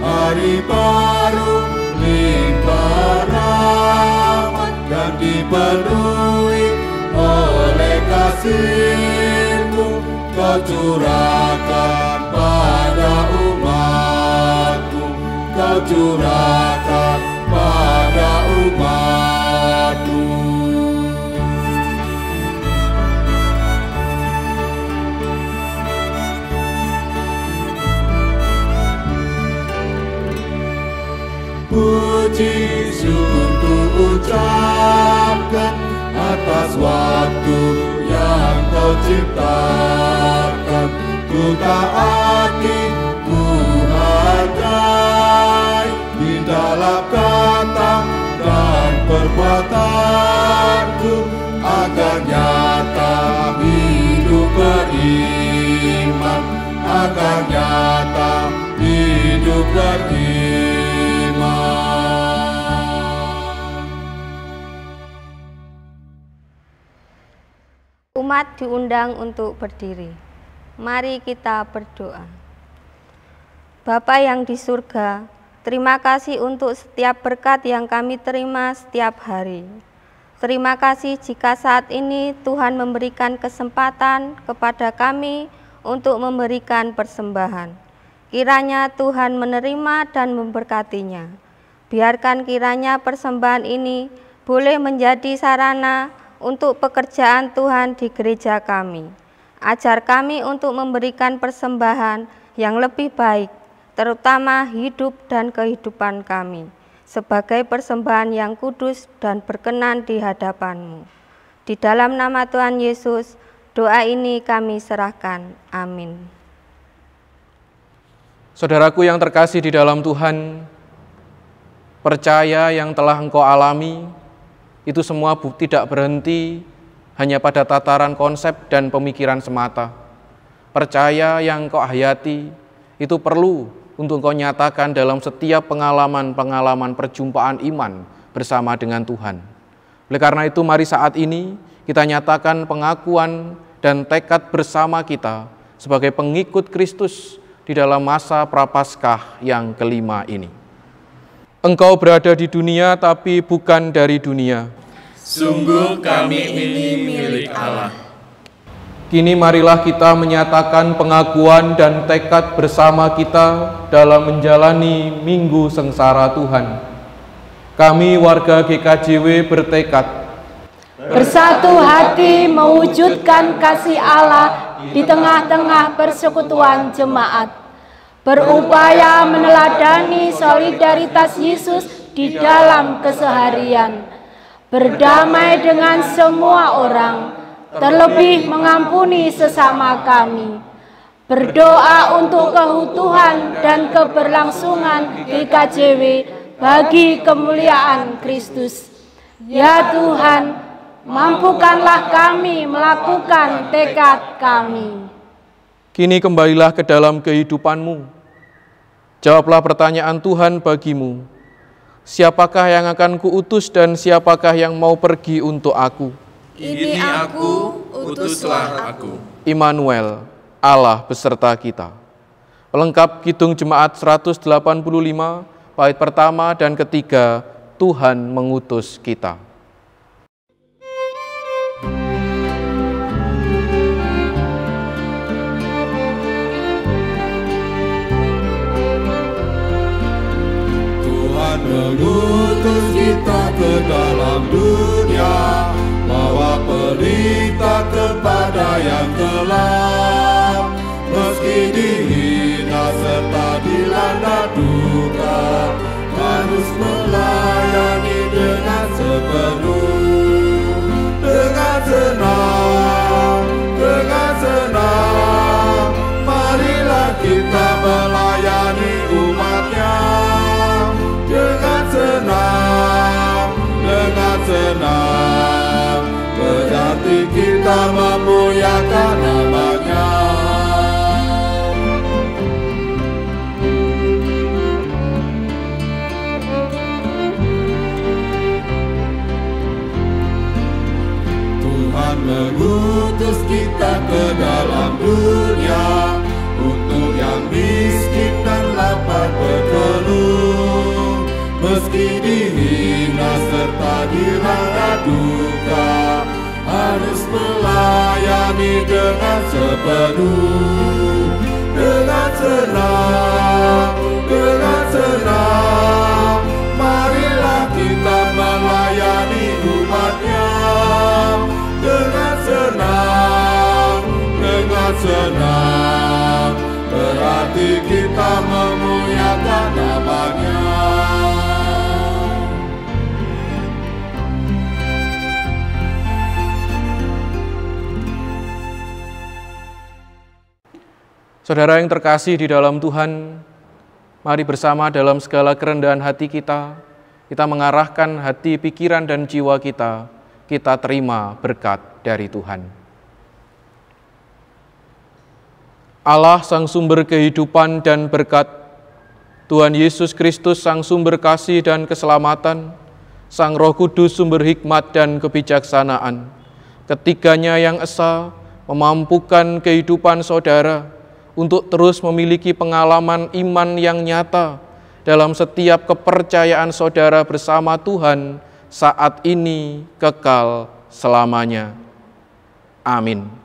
hari baru limpah rahmat dan dipenuhi oleh kasih-Mu. Kau curahkan pada umat-Mu, Kau curahkan pada umat-Mu. Puji syukur ku ucapkan atas waktu yang Kau ciptakan. Ku taati, ku hargai di dalam kata dan perbuatanku, agar nyata hidup beriman, agar nyata hidup beriman. Umat diundang untuk berdiri. Mari kita berdoa. Bapa yang di surga, terima kasih untuk setiap berkat yang kami terima setiap hari. Terima kasih jika saat ini Tuhan memberikan kesempatan kepada kami untuk memberikan persembahan. Kiranya Tuhan menerima dan memberkatinya. Biarkan kiranya persembahan ini boleh menjadi sarana untuk pekerjaan Tuhan di gereja kami. Ajar kami untuk memberikan persembahan yang lebih baik, terutama hidup dan kehidupan kami, sebagai persembahan yang kudus dan berkenan di hadapan-Mu. Di dalam nama Tuhan Yesus, doa ini kami serahkan. Amin. Saudaraku yang terkasih di dalam Tuhan, percaya yang telah engkau alami, itu semua tidak berhenti hanya pada tataran konsep dan pemikiran semata. Percaya yang kau hayati itu perlu untuk kau nyatakan dalam setiap pengalaman-pengalaman perjumpaan iman bersama dengan Tuhan. Oleh karena itu, mari saat ini kita nyatakan pengakuan dan tekad bersama kita sebagai pengikut Kristus di dalam masa Prapaskah yang kelima ini. Engkau berada di dunia tapi bukan dari dunia. Sungguh kami ini milik Allah. Kini marilah kita menyatakan pengakuan dan tekad bersama kita dalam menjalani Minggu Sengsara Tuhan. Kami warga GKJW bertekad bersatu hati mewujudkan kasih Allah di tengah-tengah persekutuan jemaat, berupaya meneladani solidaritas Yesus di dalam keseharian, berdamai dengan semua orang, terlebih mengampuni sesama kami, berdoa untuk keutuhan dan keberlangsungan GKJW bagi kemuliaan Kristus. Ya Tuhan, mampukanlah kami melakukan tekad kami. Kini kembalilah ke dalam kehidupanmu. Jawablah pertanyaan Tuhan bagimu. Siapakah yang akan kuutus dan siapakah yang mau pergi untuk aku? Ini aku, utuslah aku. Immanuel, Allah beserta kita. Pelengkap kidung jemaat 185, bait pertama dan ketiga, Tuhan mengutus kita. mengutus kita ke dalam dunia, bawa berita kepada yang gelap. Meski dihina serta dilanda duka, harus melayani dengan sepenuh, dengan senang, dengan senang. Marilah kita melayani umatnya dengan senang, dengan senang. Berarti kita memuliakan nama-Nya. Tuhan mengutus kita ke dalam dunia untuk yang miskin dan lapar berkeluh. Meski dihina serta dilanda duka, harus melayani dengan sepenuh, dengan senang, dengan senang. Marilah kita melayani umat-Nya dengan senang, dengan senang. Berarti kita memuliakan nama-Nya. Saudara yang terkasih di dalam Tuhan, mari bersama dalam segala kerendahan hati kita mengarahkan hati, pikiran, dan jiwa kita terima berkat dari Tuhan. Allah Sang Sumber kehidupan dan berkat, Tuhan Yesus Kristus Sang Sumber kasih dan keselamatan, Sang Roh Kudus sumber hikmat dan kebijaksanaan, ketiganya yang esa memampukan kehidupan saudara untuk terus memiliki pengalaman iman yang nyata dalam setiap kepercayaan saudara bersama Tuhan saat ini kekal selamanya. Amin.